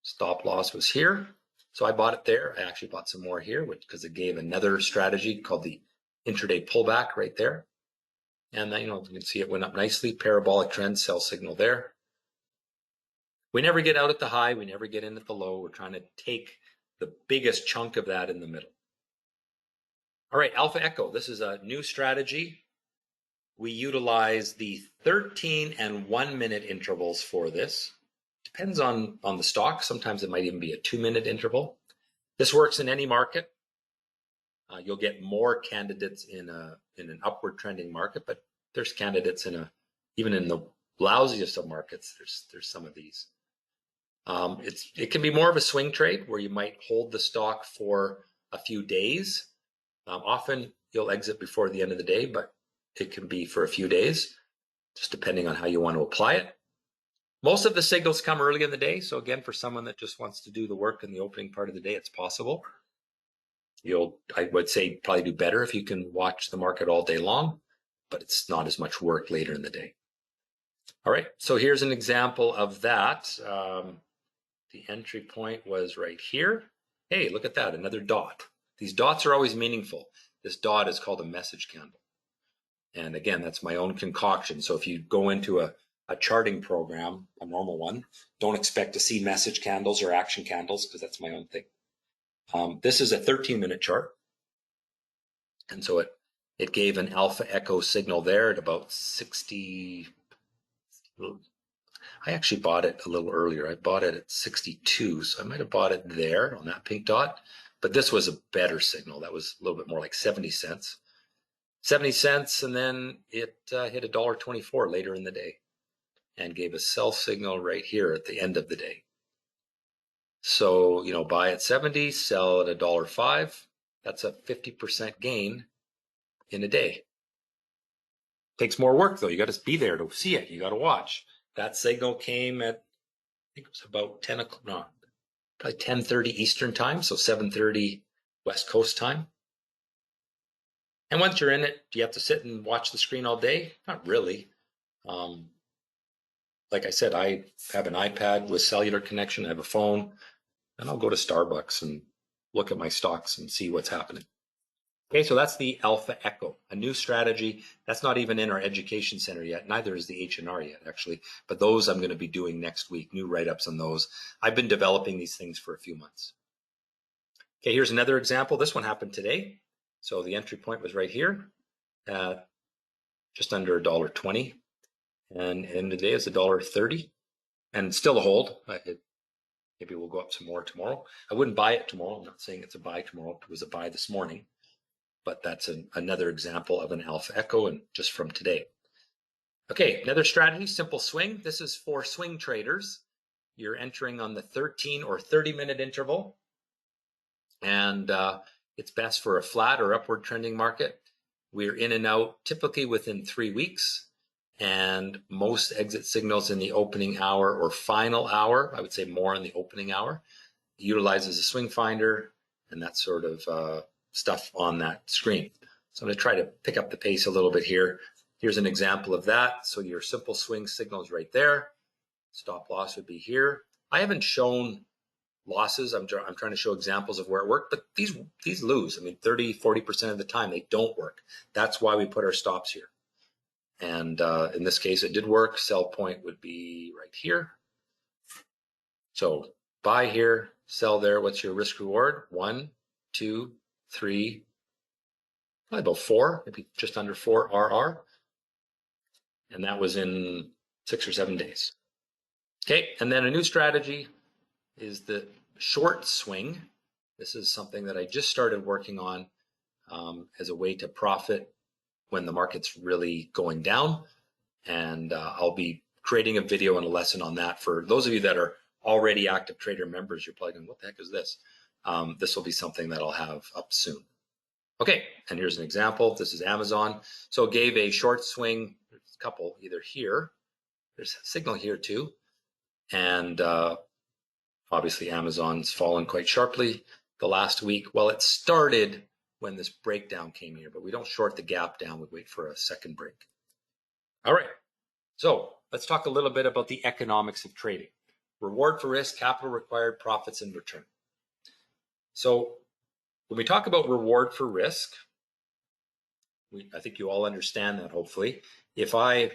[SPEAKER 1] Stop loss was here, so I bought it there. I actually bought some more here because it gave another strategy called the intraday pullback right there. And then, you can see it went up nicely. Parabolic trend, sell signal there. We never get out at the high. We never get in at the low. We're trying to take the biggest chunk of that in the middle. All right, Alpha Echo. This is a new strategy. We utilize the 13 and 1 minute intervals for this. Depends on the stock. Sometimes it might even be a 2 minute interval. This works in any market. You'll get more candidates in an upward trending market, but there's candidates even in the lousiest of markets. There's some of these. It can be more of a swing trade where you might hold the stock for a few days. Often you'll exit before the end of the day, but it can be for a few days, just depending on how you want to apply it. Most of the signals come early in the day. So again, for someone that just wants to do the work in the opening part of the day, it's possible. I would say probably do better if you can watch the market all day long, but it's not as much work later in the day. All right, so here's an example of that. The entry point was right here. Hey, look at that, another dot. These dots are always meaningful. This dot is called a message candle. And again, that's my own concoction. So if you go into a charting program, a normal one, don't expect to see message candles or action candles because that's my own thing. This is a 13-minute chart. And so it gave an alpha echo signal there at about 60. I actually bought it a little earlier. I bought it at 62. So I might have bought it there on that pink dot. But this was a better signal. That was a little bit more like 70 cents. 70 cents, and then it hit $1.24 later in the day and gave a sell signal right here at the end of the day. So, buy at 70, sell at $1.05. That's a 50% gain in a day. Takes more work though. You got to be there to see it. You got to watch. That signal came at, I think it was about 10 o'clock, no, probably 10:30 Eastern time, so 7:30 West Coast time. And once you're in it, do you have to sit and watch the screen all day? Not really. Like I said, I have an iPad with cellular connection. I have a phone, and I'll go to Starbucks and look at my stocks and see what's happening. Okay, so that's the Alpha Echo, a new strategy. That's not even in our education center yet. Neither is the H&R yet, actually. But those I'm going to be doing next week, new write-ups on those. I've been developing these things for a few months. Okay, here's another example. This one happened today. So the entry point was right here, just under $1.20. And end of the day is $1.30. And still a hold. Maybe we'll go up some more tomorrow. I wouldn't buy it tomorrow. I'm not saying it's a buy tomorrow. It was a buy this morning. But that's another example of an Alpha Echo, and just from today. Okay, another strategy, simple swing. This is for swing traders. You're entering on the 13 or 30-minute interval, and it's best for a flat or upward trending market. We're in and out typically within 3 weeks, and most exit signals in the opening hour or final hour. I would say more in the opening hour. It utilizes a swing finder and that sort of stuff on that screen. So I'm going to try to pick up the pace a little bit here. Here's an example of that. So your simple swing signal is right there. Stop loss would be here. I haven't shown losses. I'm trying to show examples of where it worked, but these lose. I mean, 30–40% of the time they don't work. That's why we put our stops here. And in this case, it did work. Sell point would be right here. So buy here, sell there. What's your risk reward? 1, 2, 3, probably about 4, maybe just under 4 RR. And that was in 6 or 7 days. Okay, and then a new strategy is the short swing. This is something that I just started working on as a way to profit when the market's really going down. And I'll be creating a video and a lesson on that. For those of you that are already active trader members, you're probably going, what the heck is this? This will be something that I'll have up soon. Okay, and here's an example. This is Amazon. So it gave a short swing, there's a couple either here, there's a signal here too, and obviously Amazon's fallen quite sharply the last week. Well, it started when this breakdown came here, but we don't short the gap down, we wait for a second break. All right, so let's talk a little bit about the economics of trading. Reward for risk, capital required, profits and return. So when we talk about reward for risk, I think you all understand that, hopefully. If I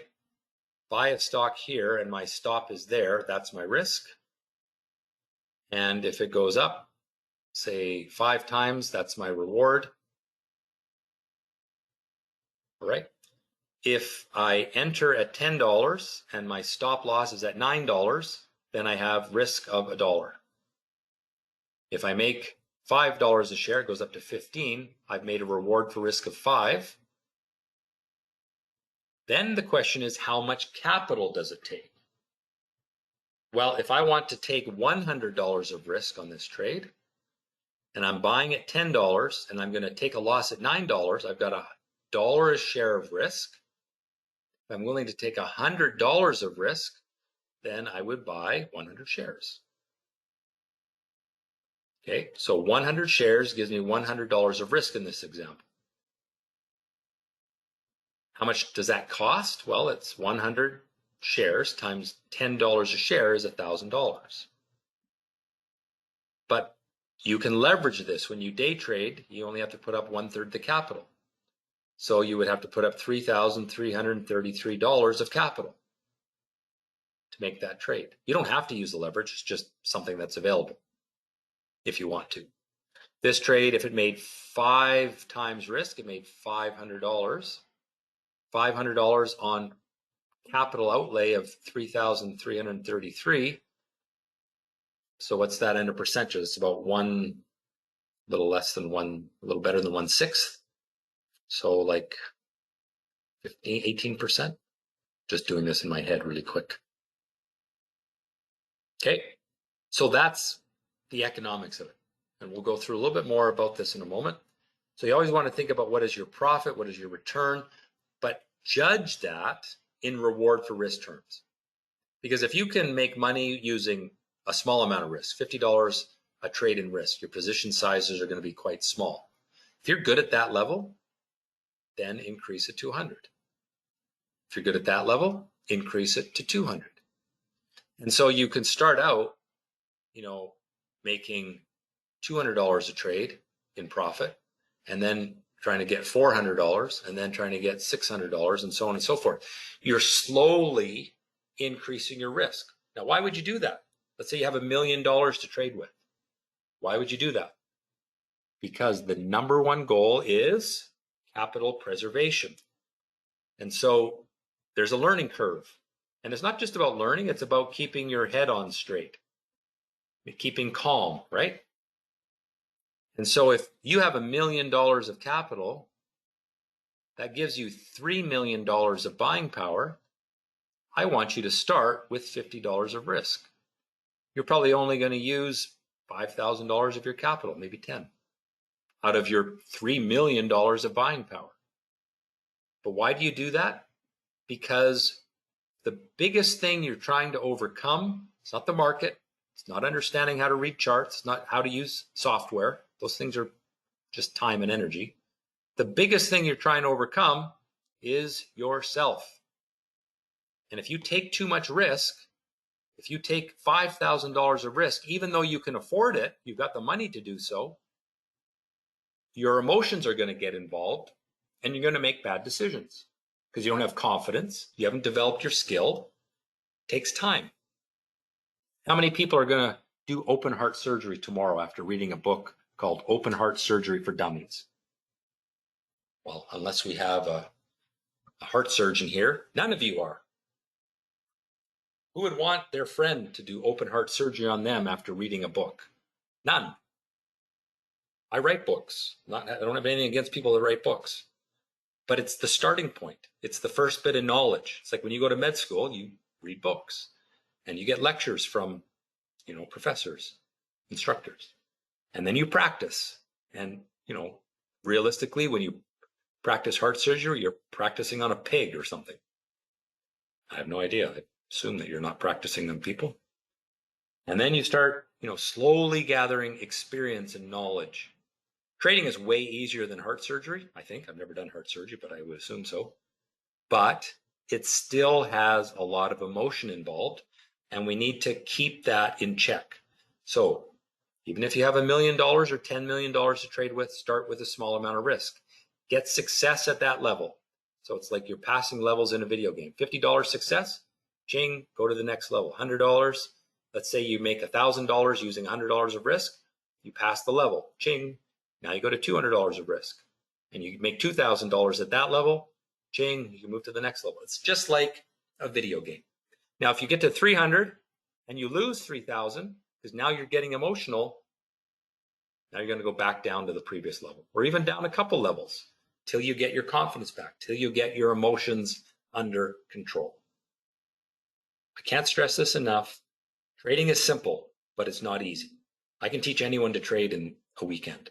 [SPEAKER 1] buy a stock here and my stop is there, that's my risk. And if it goes up, say 5 times, that's my reward. All right. If I enter at $10 and my stop loss is at $9, then I have risk of $1. If I make $5 a share, it goes up to 15. I've made a reward for risk of 5. Then the question is, how much capital does it take? Well, if I want to take $100 of risk on this trade, and I'm buying at $10, and I'm going to take a loss at $9, I've got $1 a share of risk. If I'm willing to take $100 of risk, then I would buy 100 shares. Okay, so 100 shares gives me $100 of risk in this example. How much does that cost? Well, it's 100 shares times $10 a share is $1,000. But you can leverage this. When you day trade, you only have to put up 1/3 the capital. So you would have to put up $3,333 of capital to make that trade. You don't have to use the leverage. It's just something that's available if you want to. This trade, if it made 5 times risk, it made $500. $500 on capital outlay of $3,333. So what's that in a percentage? It's about a little better than 1/6. So like 18%. Just doing this in my head really quick. Okay, so that's the economics of it. And we'll go through a little bit more about this in a moment. So you always want to think about what is your profit, what is your return, but judge that in reward for risk terms. Because if you can make money using a small amount of risk, $50 a trade in risk, your position sizes are going to be quite small. If you're good at that level, then increase it to 100. If you're good at that level, increase it to 200. And so you can start out, making $200 a trade in profit, and then trying to get $400, and then trying to get $600, and so on and so forth. You're slowly increasing your risk. Now, why would you do that? Let's say you have $1 million to trade with. Why would you do that? Because the number one goal is capital preservation. And so there's a learning curve. And it's not just about learning, it's about keeping your head on straight, keeping calm, right? And so if you have $1 million of capital, that gives you $3 million of buying power. I want you to start with $50 of risk. You're probably only going to use $5,000 of your capital, maybe 10, out of your $3 million of buying power. But why do you do that? Because the biggest thing you're trying to overcome, it's not the market, it's not understanding how to read charts, it's not how to use software. Those things are just time and energy. The biggest thing you're trying to overcome is yourself. And if you take too much risk, if you take $5,000 of risk, even though you can afford it, you've got the money to do so, your emotions are going to get involved and you're going to make bad decisions because you don't have confidence. You haven't developed your skill. It takes time. How many people are going to do open heart surgery tomorrow after reading a book called Open Heart Surgery for Dummies? Well, unless we have a heart surgeon here, none of you are. Who would want their friend to do open heart surgery on them after reading a book? None. I write books. I don't have anything against people that write books. But it's the starting point. It's the first bit of knowledge. It's like when you go to med school, you read books and you get lectures from, professors, instructors. And then you practice. And, realistically, when you practice heart surgery, you're practicing on a pig or something. I have no idea. I assume that you're not practicing on people. And then you start, slowly gathering experience and knowledge. Trading is way easier than heart surgery, I think. I've never done heart surgery, but I would assume so. But it still has a lot of emotion involved, and we need to keep that in check. So even if you have $1 million or $10 million to trade with, start with a small amount of risk. Get success at that level. So it's like you're passing levels in a video game. $50 success, ching, go to the next level. $100, let's say you make $1,000 using $100 of risk, you pass the level, ching. Now you go to $200 of risk and you make $2,000 at that level, ching, you can move to the next level. It's just like a video game. Now, if you get to 300 and you lose 3,000, because now you're getting emotional, now you're going to go back down to the previous level or even down a couple levels till you get your confidence back, till you get your emotions under control. I can't stress this enough. Trading is simple, but it's not easy. I can teach anyone to trade in a weekend.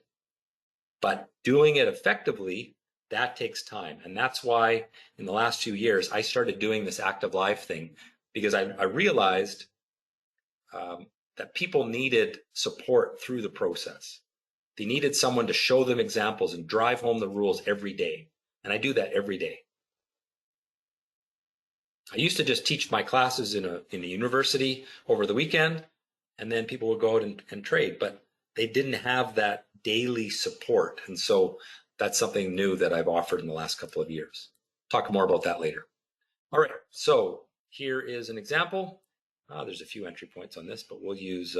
[SPEAKER 1] But doing it effectively, that takes time. And that's why in the last few years, I started doing this active live thing because I realized that people needed support through the process. They needed someone to show them examples and drive home the rules every day. And I do that every day. I used to just teach my classes in a university over the weekend, and then people would go out and trade, but they didn't have that daily support. And so that's something new that I've offered in the last couple of years. Talk more about that later. All right, so here is an example. There's a few entry points on this, but we'll use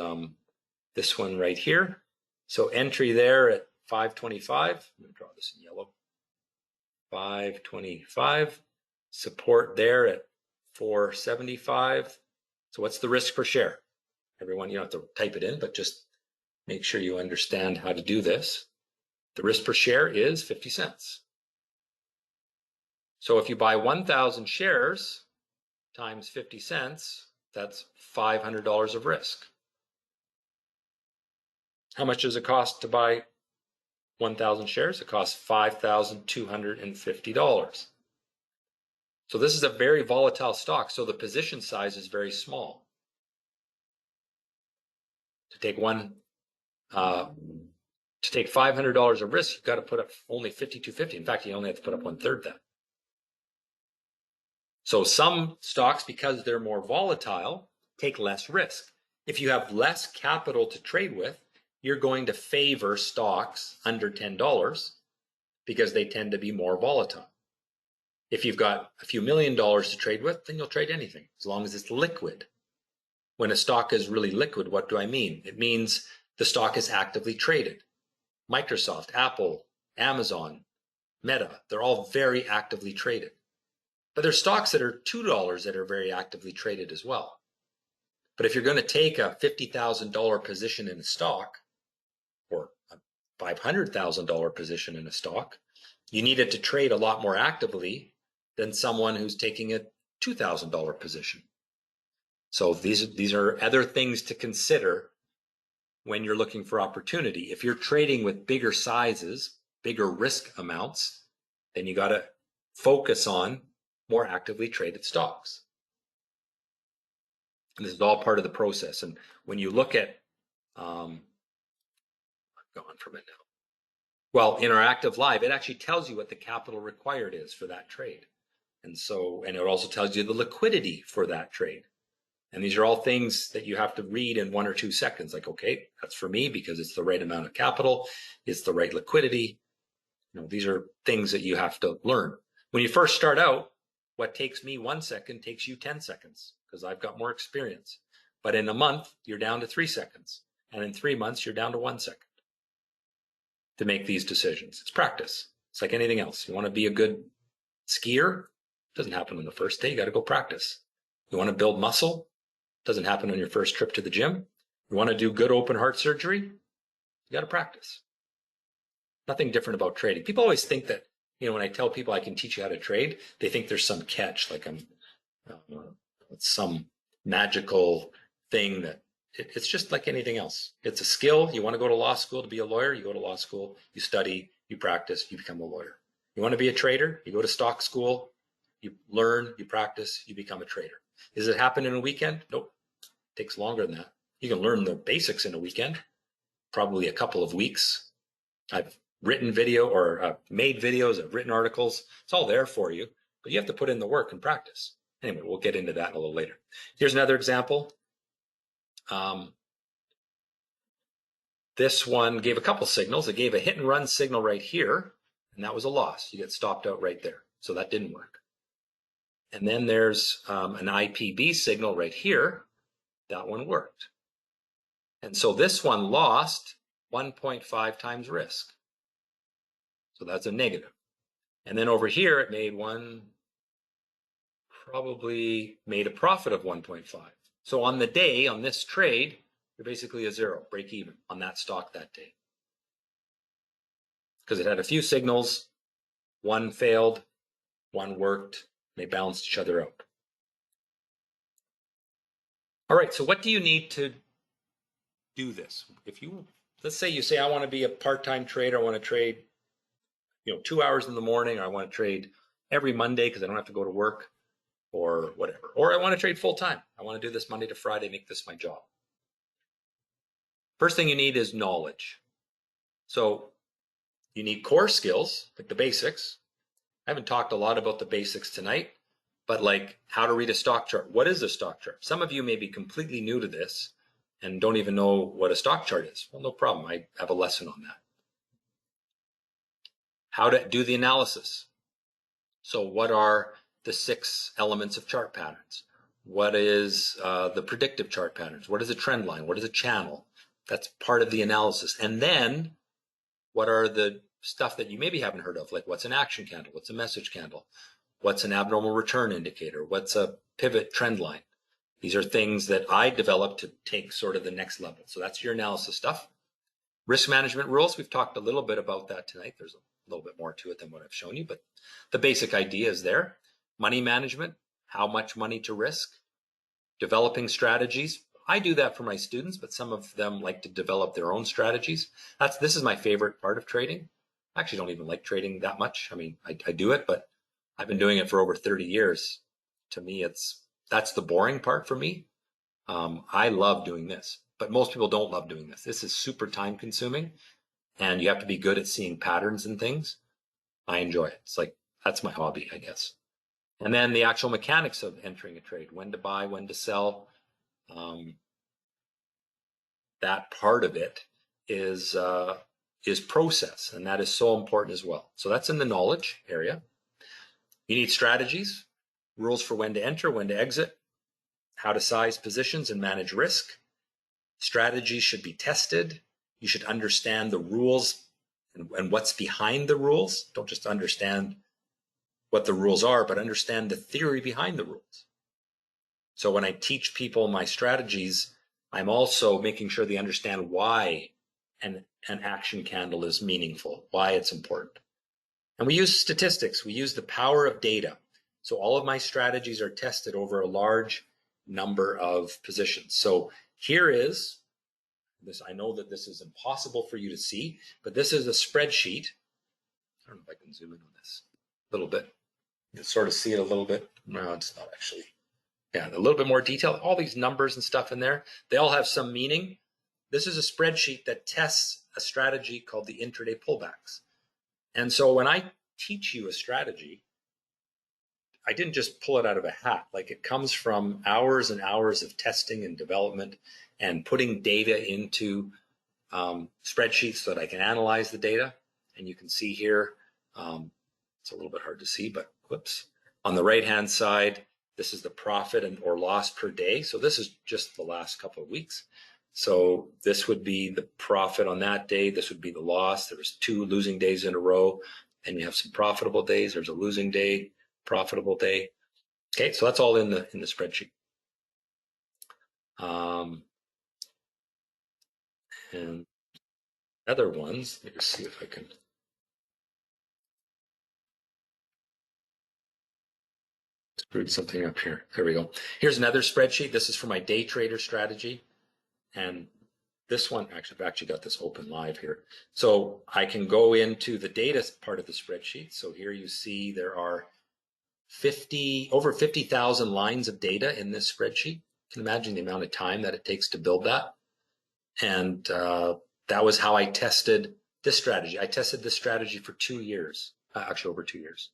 [SPEAKER 1] this one right here. So entry there at 525. I'm going to draw this in yellow. 525. Support there at 475. So what's the risk per share? Everyone, you don't have to type it in, but just make sure you understand how to do this. The risk per share is 50 cents. So if you buy 1,000 shares times 50 cents, that's $500 of risk. How much does it cost to buy 1,000 shares? It costs $5,250. So this is a very volatile stock, so the position size is very small. To take $500 of risk, you've got to put up only $5,250. In fact, you only have to put up 1/3 that. So some stocks, because they're more volatile, take less risk. If you have less capital to trade with, you're going to favor stocks under $10 because they tend to be more volatile. If you've got a few $1,000,000 to trade with, then you'll trade anything as long as it's liquid. When a stock is really liquid, what do I mean? It means the stock is actively traded. Microsoft, Apple, Amazon, Meta, they're all very actively traded. But there's stocks that are $2 that are very actively traded as well. But if you're going to take a $50,000 position in a stock or a $500,000 position in a stock, you need it to trade a lot more actively than someone who's taking a $2,000 position. So these are other things to consider when you're looking for opportunity. If you're trading with bigger sizes, bigger risk amounts, then you got to focus on more actively traded stocks. And this is all part of the process. And when you look at, I'm going from it now. Well, in our active live, it actually tells you what the capital required is for that trade. And it also tells you the liquidity for that trade. And these are all things that you have to read in 1 or 2 seconds. Like, okay, that's for me because it's the right amount of capital. It's the right liquidity. These are things that you have to learn. When you first start out, what takes me 1 second takes you 10 seconds because I've got more experience. But in a month, you're down to 3 seconds. And in 3 months, you're down to 1 second to make these decisions. It's practice. It's like anything else. You want to be a good skier? It doesn't happen on the first day. You got to go practice. You want to build muscle? It doesn't happen on your first trip to the gym. You want to do good open heart surgery? You got to practice. Nothing different about trading. People always think that, when I tell people I can teach you how to trade, they think there's some catch, like it's some magical thing that it's just like anything else. It's a skill. You want to go to law school to be a lawyer, you go to law school, you study, you practice, you become a lawyer. You want to be a trader, you go to stock school, you learn, you practice, you become a trader. Does it happen in a weekend? Nope. It takes longer than that. You can learn the basics in a weekend, probably a couple of weeks. I've written video or made videos, I've written articles. It's all there for you, but you have to put in the work and practice. Anyway, we'll get into that a little later. Here's another example. This one gave a couple signals. It gave a hit and run signal right here, and that was a loss. You get stopped out right there. So that didn't work. And then there's an IPB signal right here. That one worked. And so this one lost 1.5 times risk. So that's a negative. And then over here, it probably made a profit of 1.5. So on the day, on this trade, you're basically a zero, break even on that stock that day. Because it had a few signals, one failed, one worked, they balanced each other out. All right, so what do you need to do this? Let's say you say, I want to be a part-time trader, I want to trade 2 hours in the morning, or I want to trade every Monday because I don't have to go to work or whatever. Or I want to trade full-time. I want to do this Monday to Friday, make this my job. First thing you need is knowledge. So you need core skills, like the basics. I haven't talked a lot about the basics tonight, but like how to read a stock chart. What is a stock chart? Some of you may be completely new to this and don't even know what a stock chart is. Well, no problem. I have a lesson on that. How to do the analysis. So what are the 6 elements of chart patterns? What is the predictive chart patterns? What is a trend line? What is a channel? That's part of the analysis. And then what are the stuff that you maybe haven't heard of? Like what's an action candle? What's a message candle? What's an abnormal return indicator? What's a pivot trend line? These are things that I developed to take sort of the next level. So that's your analysis stuff. Risk management rules. We've talked a little bit about that tonight. There's a little bit more to it than what I've shown you, but the basic idea is there. Money management, how much money to risk, developing strategies. I do that for my students, but some of them like to develop their own strategies. This is my favorite part of trading. I actually don't even like trading that much. I mean, I do it, but I've been doing it for over 30 years. To me, that's the boring part for me. I love doing this, but most people don't love doing this. This is super time consuming and you have to be good at seeing patterns and things. I enjoy it. It's like, that's my hobby, I guess. And then the actual mechanics of entering a trade, when to buy, when to sell. That part of it is is process, and that is so important as well. So that's in the knowledge area. You need strategies, rules for when to enter, when to exit, how to size positions and manage risk. Strategies should be tested. You should understand the rules and what's behind the rules. Don't just understand what the rules are, but understand the theory behind the rules. So when I teach people my strategies, I'm also making sure they understand why an action candle is meaningful, why it's important. And we use statistics. We use the power of data. So all of my strategies are tested over a large number of positions. So here is this. I know that this is impossible for you to see, but this is a spreadsheet. I don't know if I can zoom in on this a little bit. You can sort of see it a little bit. No, it's not actually. Yeah, a little bit more detail. All these numbers and stuff in there, they all have some meaning. This is a spreadsheet that tests a strategy called the intraday pullbacks. And so when I teach you a strategy, I didn't just pull it out of a hat. Like, it comes from hours and hours of testing and development and putting data into spreadsheets so that I can analyze the data. And you can see here, it's a little bit hard to see, but whoops. On the right-hand side, this is the profit and or loss per day. So this is just the last couple of weeks. So this would be the profit on that day. This would be the loss. There was 2 losing days in a row. And you have some profitable days. There's a losing day, profitable day. Okay, so that's all in the spreadsheet. And other ones, let me see if I can. Screwed something up here. There we go. Here's another spreadsheet. This is for my day trader strategy. And this one, actually, I've actually got this open live here. So I can go into the data part of the spreadsheet. So here you see there are over 50,000 lines of data in this spreadsheet. You can imagine the amount of time that it takes to build that. And that was how I tested this strategy. I tested this strategy for 2 years, actually over 2 years.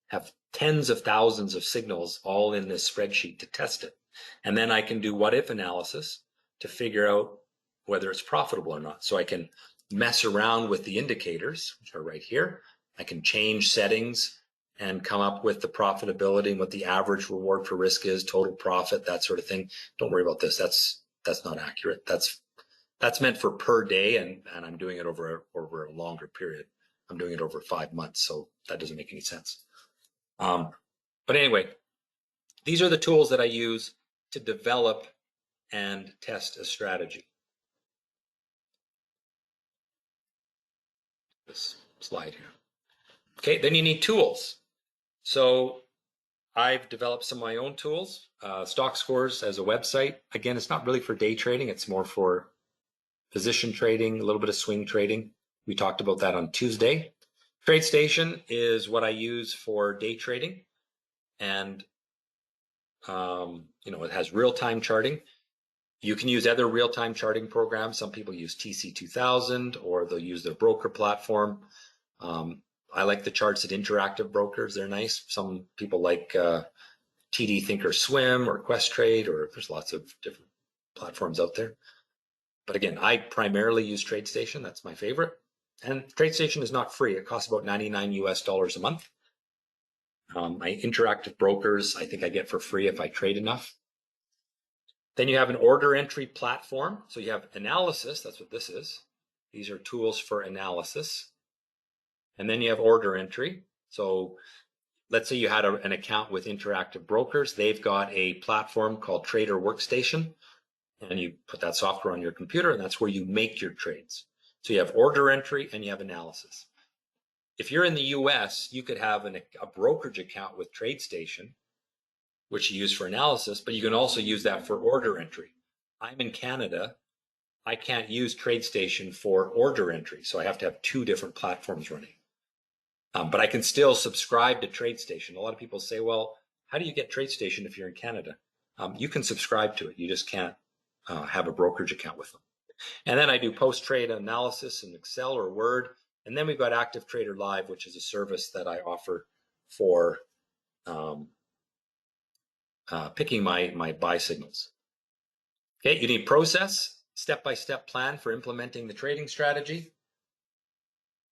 [SPEAKER 1] Have tens of thousands of signals all in this spreadsheet to test it. And then I can do what if analysis to figure out whether it's profitable or not. So I can mess around with the indicators, which are right here. I can change settings and come up with the profitability and what the average reward for risk is, total profit, that sort of thing. Don't worry about this. That's not accurate. That's meant for per day, and I'm doing it over a longer period. I'm doing it over 5 months, so that doesn't make any sense. But anyway, these are the tools that I use to develop and test a strategy. This slide here. Okay, then you need tools. So I've developed some of my own tools. Stockscores as a website. Again, it's not really for day trading. It's more for position trading, a little bit of swing trading. We talked about that on Tuesday. TradeStation is what I use for day trading. And, it has real-time charting. You can use other real-time charting programs. Some people use TC2000 or they'll use their broker platform. I like the charts at Interactive Brokers. They're nice. Some people like TD Thinkorswim or Questrade, or there's lots of different platforms out there. But again, I primarily use TradeStation. That's my favorite. And TradeStation is not free. It costs about $99 a month. My Interactive Brokers, I think I get for free if I trade enough. Then you have an order entry platform. So you have analysis. That's what this is. These are tools for analysis. And then you have order entry. So let's say you had an account with Interactive Brokers. They've got a platform called Trader Workstation. And you put that software on your computer, and that's where you make your trades. So you have order entry and you have analysis. If you're in the US, you could have a brokerage account with TradeStation, which you use for analysis, but you can also use that for order entry. I'm in Canada. I can't use TradeStation for order entry, so I have to have 2 different platforms running. But I can still subscribe to TradeStation. A lot of people say, well, how do you get TradeStation if you're in Canada? You can subscribe to it. You just can't have a brokerage account with them. And then I do post-trade analysis in Excel or Word. And then we've got Active Trader Live, which is a service that I offer for picking my buy signals. Okay, you need process, step-by-step plan for implementing the trading strategy.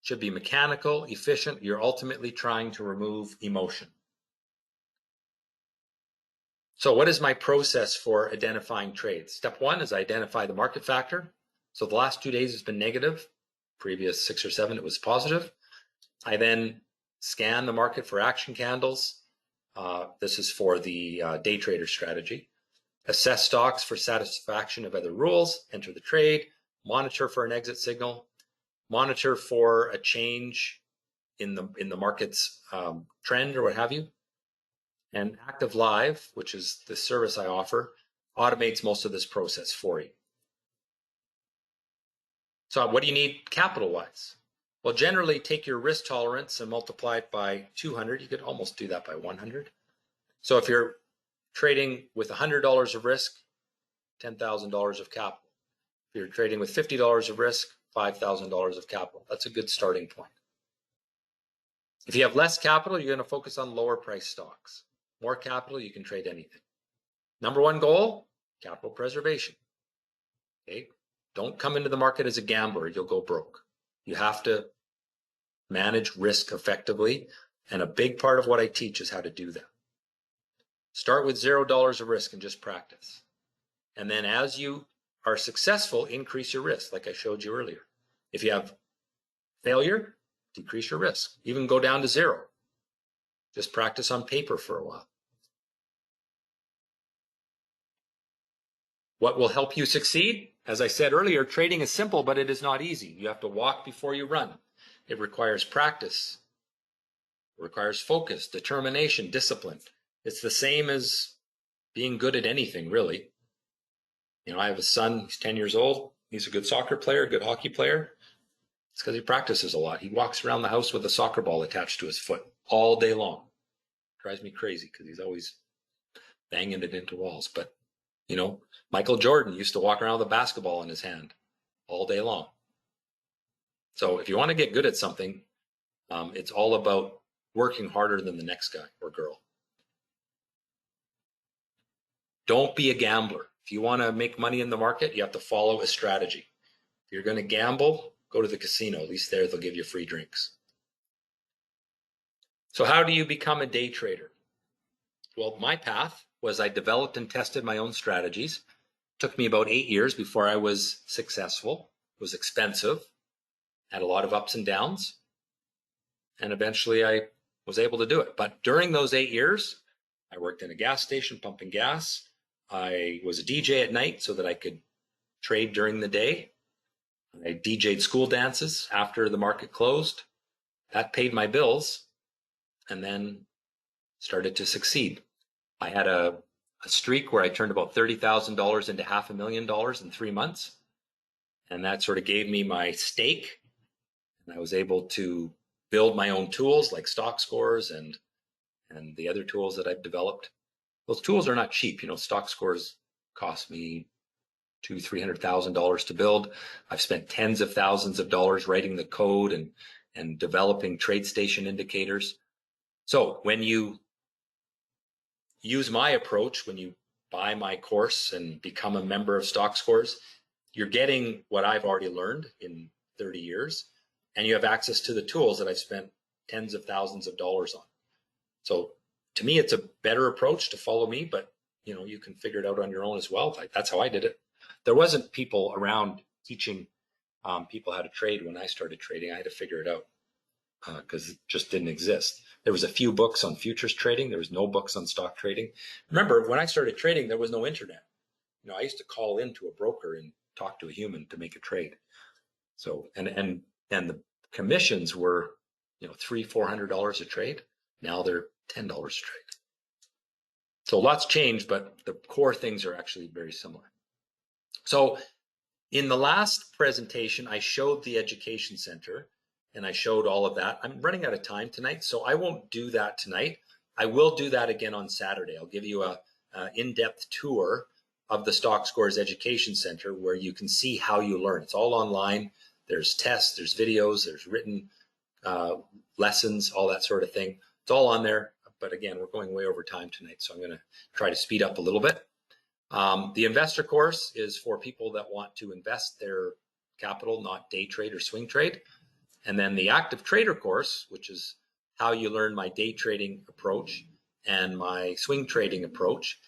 [SPEAKER 1] should be mechanical, efficient. You're ultimately trying to remove emotion. So what is my process for identifying trades? Step one is identify the market factor. So the last 2 days has been negative. Previous 6 or 7, it was positive. I then scan the market for action candles. This is for the day trader strategy. Assess stocks for satisfaction of other rules. Enter the trade. Monitor for an exit signal. Monitor for a change in the market's trend or what have you. And Active Live, which is the service I offer, automates most of this process for you. So what do you need capital-wise? Well, generally take your risk tolerance and multiply it by 200. You could almost do that by 100. So if you're trading with $100 of risk, $10,000 of capital. If you're trading with $50 of risk, $5,000 of capital. That's a good starting point. If you have less capital, you're going to focus on lower price stocks. More capital, you can trade anything. Number one goal, capital preservation. Okay? Don't come into the market as a gambler. You'll go broke. You have to manage risk effectively. And a big part of what I teach is how to do that. Start with $0 of risk and just practice. And then as you are successful, increase your risk, like I showed you earlier. If you have failure, decrease your risk. Even go down to 0. Just practice on paper for a while. What will help you succeed? As I said earlier, trading is simple, but it is not easy. You have to walk before you run. It requires practice. It requires focus, determination, discipline. It's the same as being good at anything, really. You know, I have a son, he's 10 years old. He's a good soccer player, a good hockey player. It's because he practices a lot. He walks around the house with a soccer ball attached to his foot all day long. Drives me crazy because he's always banging it into walls. But, you know, Michael Jordan used to walk around with a basketball in his hand all day long. So if you want to get good at something, it's all about working harder than the next guy or girl. Don't be a gambler. If you want to make money in the market, you have to follow a strategy. If you're going to gamble, go to the casino. At least there they'll give you free drinks. So how do you become a day trader? Well, my path was I developed and tested my own strategies. It took me about 8 years before I was successful. It was expensive, had a lot of ups and downs, and eventually I was able to do it. But during those 8 years, I worked in a gas station pumping gas. I was a DJ at night so that I could trade during the day. I DJ'd school dances after the market closed. That paid my bills and then started to succeed. I had a streak where I turned about $30,000 into $500,000 in 3 months. And that sort of gave me my stake. And I was able to build my own tools like Stockscores and the other tools that I've developed. Those tools are not cheap. You know, Stockscores cost me $200,000-$300,000 to build. I've spent tens of thousands of dollars writing the code and developing TradeStation indicators. So when you use my approach, when you buy my course and become a member of Stockscores, you're getting what I've already learned in 30 years, and you have access to the tools that I've spent tens of thousands of dollars on. So to me, it's a better approach to follow me, but you know, you can figure it out on your own as well. That's how I did it. There wasn't people around teaching people how to trade when I started trading. I had to figure it out because it just didn't exist. There was a few books on futures trading. There was no books on stock trading. Remember, when I started trading, there was no internet. You know, I used to call into a broker and talk to a human to make a trade. So, and the commissions were, you know, $300-$400 a trade. Now they're $10 a trade. So lots changed, but the core things are actually very similar. So in the last presentation, I showed the education center and I showed all of that. I'm running out of time tonight, so I won't do that tonight. I will do that again on Saturday. I'll give you a in-depth tour of the Stockscores Education Center where you can see how you learn. It's all online. There's tests, there's videos, there's written lessons, all that sort of thing. It's all on there. But again, we're going way over time tonight, so I'm going to try to speed up a little bit. The investor course is for people that want to invest their capital, not day trade or swing trade. And then the active trader course, which is how you learn my day trading approach and my swing trading approach.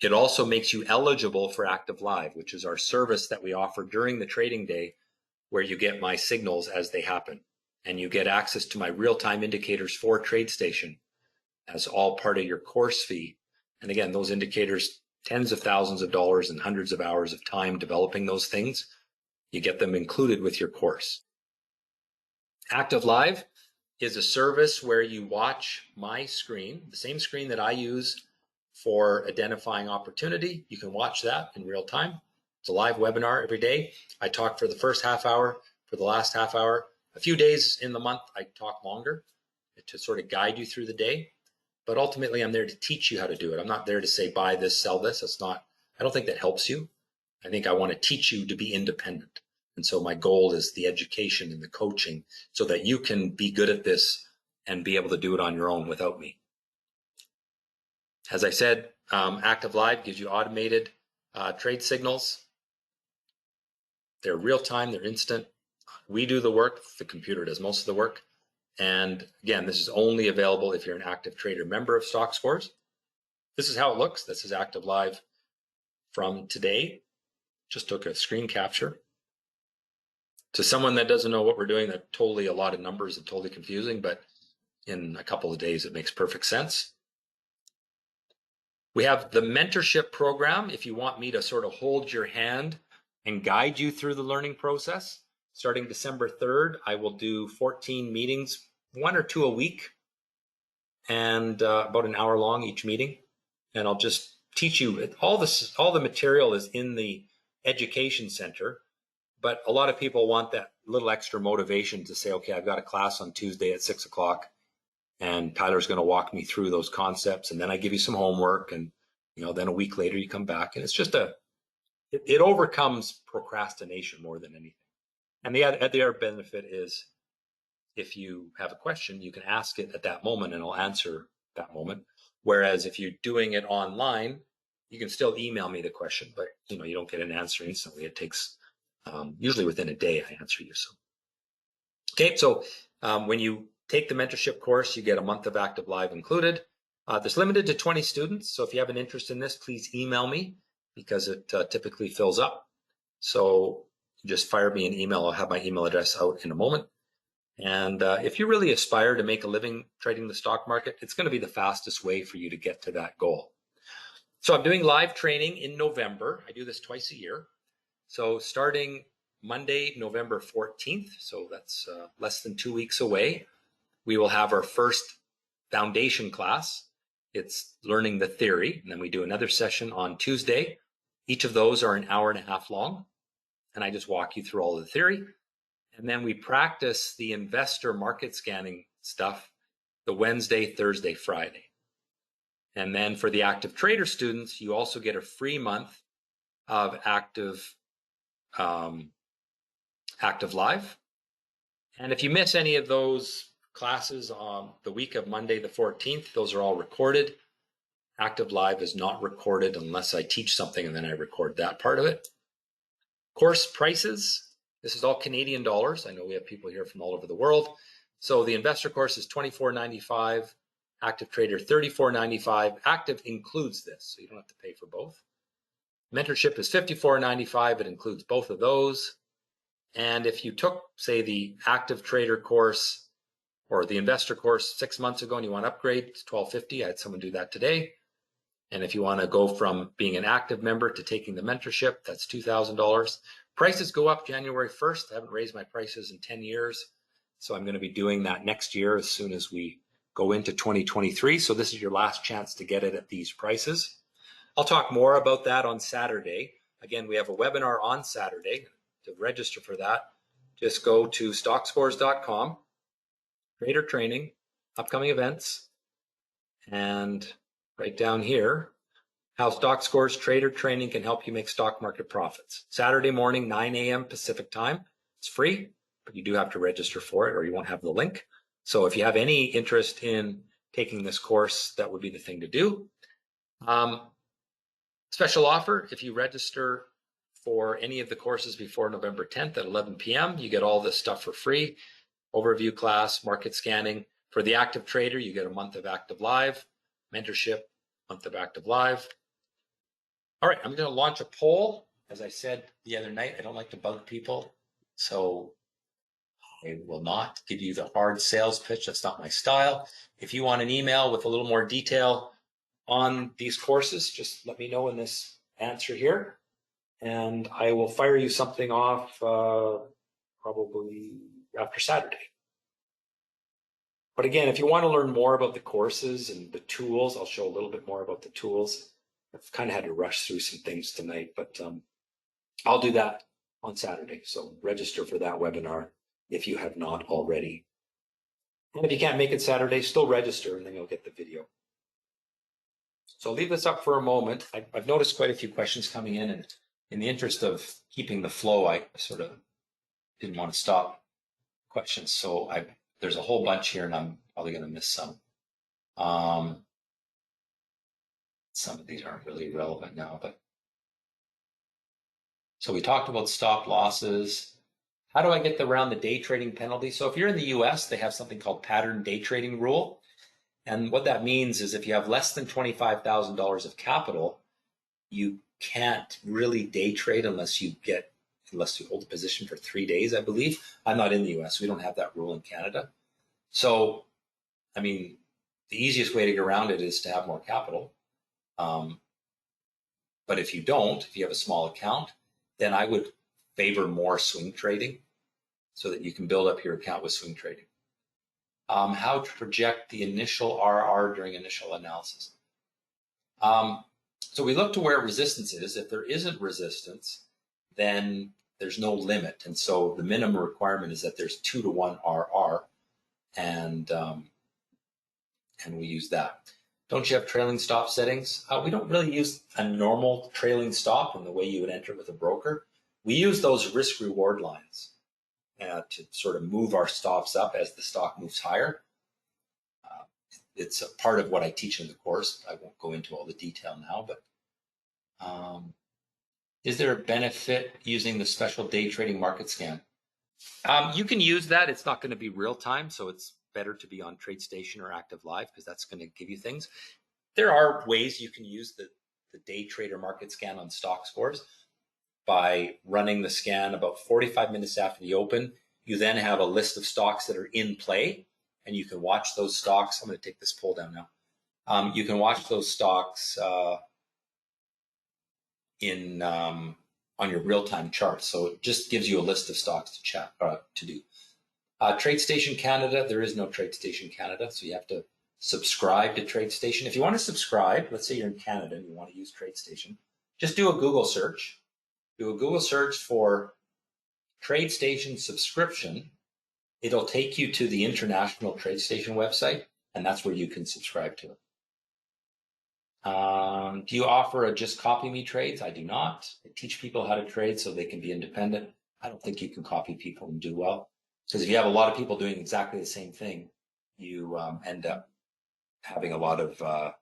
[SPEAKER 1] It also makes you eligible for Active Live, which is our service that we offer during the trading day, where you get my signals as they happen. And you get access to my real-time indicators for TradeStation as all part of your course fee. And again, those indicators, tens of thousands of dollars and hundreds of hours of time developing those things, you get them included with your course. Active Live is a service where you watch my screen, the same screen that I use for identifying opportunity. You can watch that in real time. It's a live webinar every day. I talk for the first half hour, for the last half hour. A few days in the month, I talk longer to sort of guide you through the day. But ultimately, I'm there to teach you how to do it. I'm not there to say, buy this, sell this. It's not, I don't think that helps you. I think I want to teach you to be independent. And so my goal is the education and the coaching so that you can be good at this and be able to do it on your own without me. As I said, Active Live gives you automated trade signals. They're real time, they're instant. We do the work, the computer does most of the work. And again, this is only available if you're an active trader member of Stockscores. This is how it looks. This is Active Live from today. Just took a screen capture. To someone that doesn't know what we're doing, that's totally a lot of numbers and totally confusing, but in a couple of days, it makes perfect sense. We have the mentorship program. If you want me to sort of hold your hand and guide you through the learning process, starting December 3rd, I will do 14 meetings, 1 or 2 a week, and about an hour long each meeting. And I'll just teach you all the material is in the education center. But a lot of people want that little extra motivation to say, okay, I've got a class on Tuesday at 6 o'clock and Tyler's going to walk me through those concepts. And then I give you some homework and, then a week later you come back and it's just it overcomes procrastination more than anything. And the other benefit is if you have a question, you can ask it at that moment and I'll answer that moment. Whereas if you're doing it online, you can still email me the question, but you don't get an answer instantly. It takes usually within a day I answer you. So, okay, so when you take the mentorship course, you get a month of Active Live included. It's limited to 20 students. So if you have an interest in this, please email me because it typically fills up. So just fire me an email. I'll have my email address out in a moment. And if you really aspire to make a living trading the stock market, it's going to be the fastest way for you to get to that goal. So I'm doing live training in November. I do this twice a year. So starting Monday, November 14th, so that's less than 2 weeks away, we will have our first foundation class. It's learning the theory, and then we do another session on Tuesday. Each of those are an hour and a half long, and I just walk you through all of the theory. And then we practice the investor market scanning stuff the Wednesday, Thursday, Friday. And then for the active trader students, you also get a free month of Active Live. And if you miss any of those classes on the week of Monday the 14th, those are all recorded. Active Live is not recorded unless I teach something and then I record that part of it. Course prices, this is all Canadian dollars. I know we have people here from all over the world. So the investor course is $24.95, active trader $34.95. Active includes this, so you don't have to pay for both. Mentorship is $54.95. It includes both of those. And if you took, say, the active trader course or the investor course 6 months ago and you want to upgrade, it's $12.50. I had someone do that today. And if you want to go from being an active member to taking the mentorship, that's $2,000. Prices go up January 1st. I haven't raised my prices in 10 years. So I'm going to be doing that next year as soon as we go into 2023. So this is your last chance to get it at these prices. I'll talk more about that on Saturday. Again, we have a webinar on Saturday. To register for that, just go to stockscores.com, trader training, upcoming events, and right down here, how Stockscores trader training can help you make stock market profits. Saturday morning, 9 a.m. Pacific time. It's free, but you do have to register for it or you won't have the link. So if you have any interest in taking this course, that would be the thing to do. Special offer, if you register for any of the courses before November 10th at 11 p.m. You get all this stuff for free. Overview class, market scanning. For the active trader, you get a month of active live. Mentorship, month of active live. All right, I'm going to launch a poll. As I said the other night, I don't like to bug people, so I will not give you the hard sales pitch. That's not my style. If you want an email with a little more detail on these courses, just let me know in this answer here, and I will fire you something off probably after Saturday. But again, if you want to learn more about the courses and the tools, I'll show a little bit more about the tools. I've kind of had to rush through some things tonight, but I'll do that on Saturday. So register for that webinar if you have not already. And if you can't make it Saturday, still register and then you'll get the video. So leave this up for a moment. I've noticed quite a few questions coming in, and in the interest of keeping the flow, I sort of didn't want to stop questions. So there's a whole bunch here and I'm probably going to miss some. Some of these aren't really relevant now, but so we talked about stop losses. How do I get around the day trading penalty? So if you're in the US, they have something called pattern day trading rule. And what that means is if you have less than $25,000 of capital, you can't really day trade unless you hold a position for 3 days, I believe. I'm not in the US. We don't have that rule in Canada. So, I mean, the easiest way to get around it is to have more capital. But if you don't, if you have a small account, then I would favor more swing trading so that you can build up your account with swing trading. How to project the initial RR during initial analysis. So we look to where resistance is. If there isn't resistance, then there's no limit. And so the minimum requirement is that there's 2 to 1 RR, and we use that. Don't you have trailing stop settings? We don't really use a normal trailing stop in the way you would enter with a broker. We use those risk reward lines to sort of move our stops up as the stock moves higher. It's a part of what I teach in the course. I won't go into all the detail now, but is there a benefit using the special day trading market scan? You can use that. It's not going to be real time, so it's better to be on TradeStation or Active Live because that's going to give you things. There are ways you can use the day trader market scan on Stockscores by running the scan about 45 minutes after the open. You then have a list of stocks that are in play, and you can watch those stocks. I'm going to take this poll down now. You can watch those stocks on your real-time chart. So it just gives you a list of stocks to do. TradeStation Canada, there is no TradeStation Canada, so you have to subscribe to TradeStation. If you want to subscribe, let's say you're in Canada and you want to use TradeStation, just do a Google search. Do a Google search for TradeStation subscription. It'll take you to the international TradeStation website, and that's where you can subscribe to it. Do you offer a just copy me trades? I do not. I teach people how to trade so they can be independent. I don't think you can copy people and do well. Because if you have a lot of people doing exactly the same thing, you end up having a lot of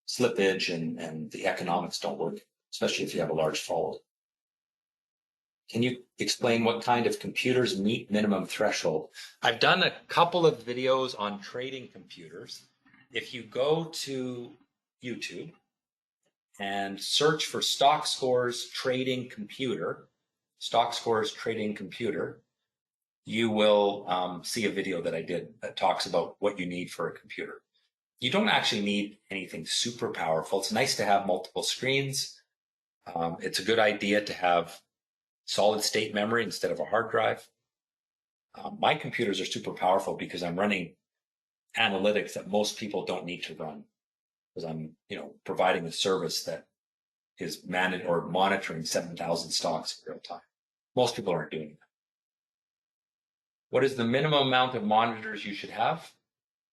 [SPEAKER 1] slippage and the economics don't work, especially if you have a large following. Can you explain what kind of computers meet minimum threshold? I've done a couple of videos on trading computers. If you go to YouTube and search for Stockscores trading computer, Stockscores trading computer, you will see a video that I did that talks about what you need for a computer. You don't actually need anything super powerful. It's nice to have multiple screens. It's a good idea to have solid state memory instead of a hard drive. My computers are super powerful because I'm running analytics that most people don't need to run, because I'm providing a service that is managed or monitoring 7,000 stocks in real time. Most people aren't doing that. What is the minimum amount of monitors you should have?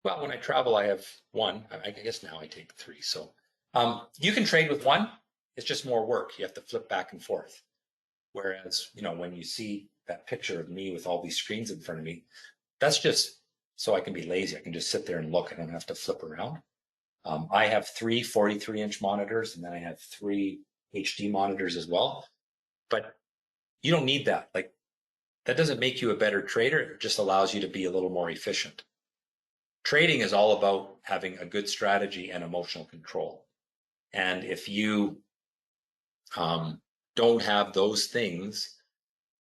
[SPEAKER 1] Well, when I travel, I have one. I guess now I take 3. So you can trade with one. It's just more work. You have to flip back and forth. Whereas, when you see that picture of me with all these screens in front of me, that's just so I can be lazy. I can just sit there and look. I don't have to flip around. I have 3 43-inch monitors, and then I have 3 HD monitors as well. But you don't need that. Like, that doesn't make you a better trader. It just allows you to be a little more efficient. Trading is all about having a good strategy and emotional control. And if you don't have those things,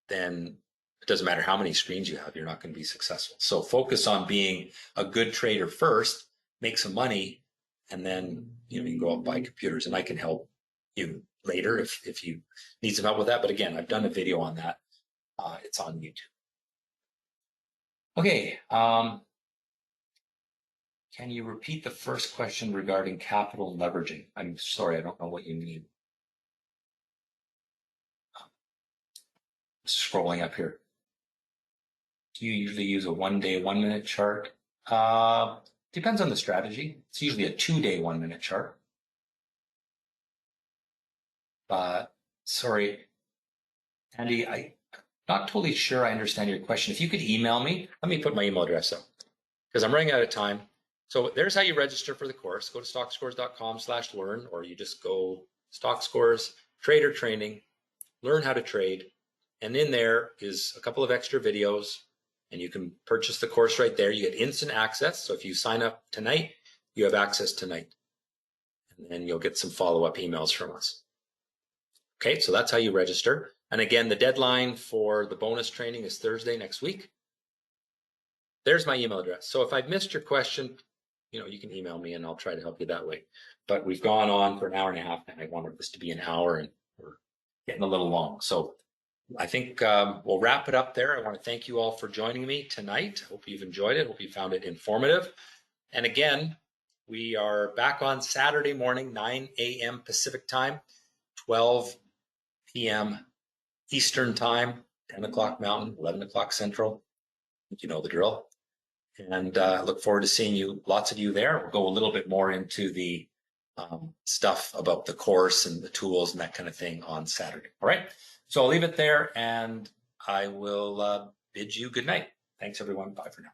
[SPEAKER 1] then it doesn't matter how many screens you have, you're not going to be successful. So focus on being a good trader first, make some money, and then you can go out and buy computers. And I can help you later if you need some help with that. But again, I've done a video on that. It's on YouTube. Okay. Can you repeat the first question regarding capital leveraging? I'm sorry, I don't know what you mean. Scrolling up here. Do you usually use a 1 day, 1 minute chart? Depends on the strategy. It's usually a 2 day, 1 minute chart. Sorry, Andy, I'm not totally sure I understand your question. If you could email me, let me put my email address up because I'm running out of time. So there's how you register for the course. Go to stockscores.com/learn, or you just go Stockscores, trader training, learn how to trade. And in there is a couple of extra videos, and you can purchase the course right there. You get instant access. So if you sign up tonight, you have access tonight. And then you'll get some follow-up emails from us. Okay, so that's how you register. And again, the deadline for the bonus training is Thursday next week. There's my email address. So if I've missed your question, you can email me and I'll try to help you that way. But we've gone on for an hour and a half, and I wanted this to be an hour, and we're getting a little long. So I think we'll wrap it up there. I want to thank you all for joining me tonight. Hope you've enjoyed it. Hope you found it informative. And again, we are back on Saturday morning, 9 a.m. Pacific time, 12 p.m. Eastern time, 10 o'clock Mountain, 11 o'clock Central. You know the drill. And look forward to seeing you, lots of you there. We'll go a little bit more into the stuff about the course and the tools and that kind of thing on Saturday. All right. So I'll leave it there, and I will bid you good night. Thanks, everyone. Bye for now.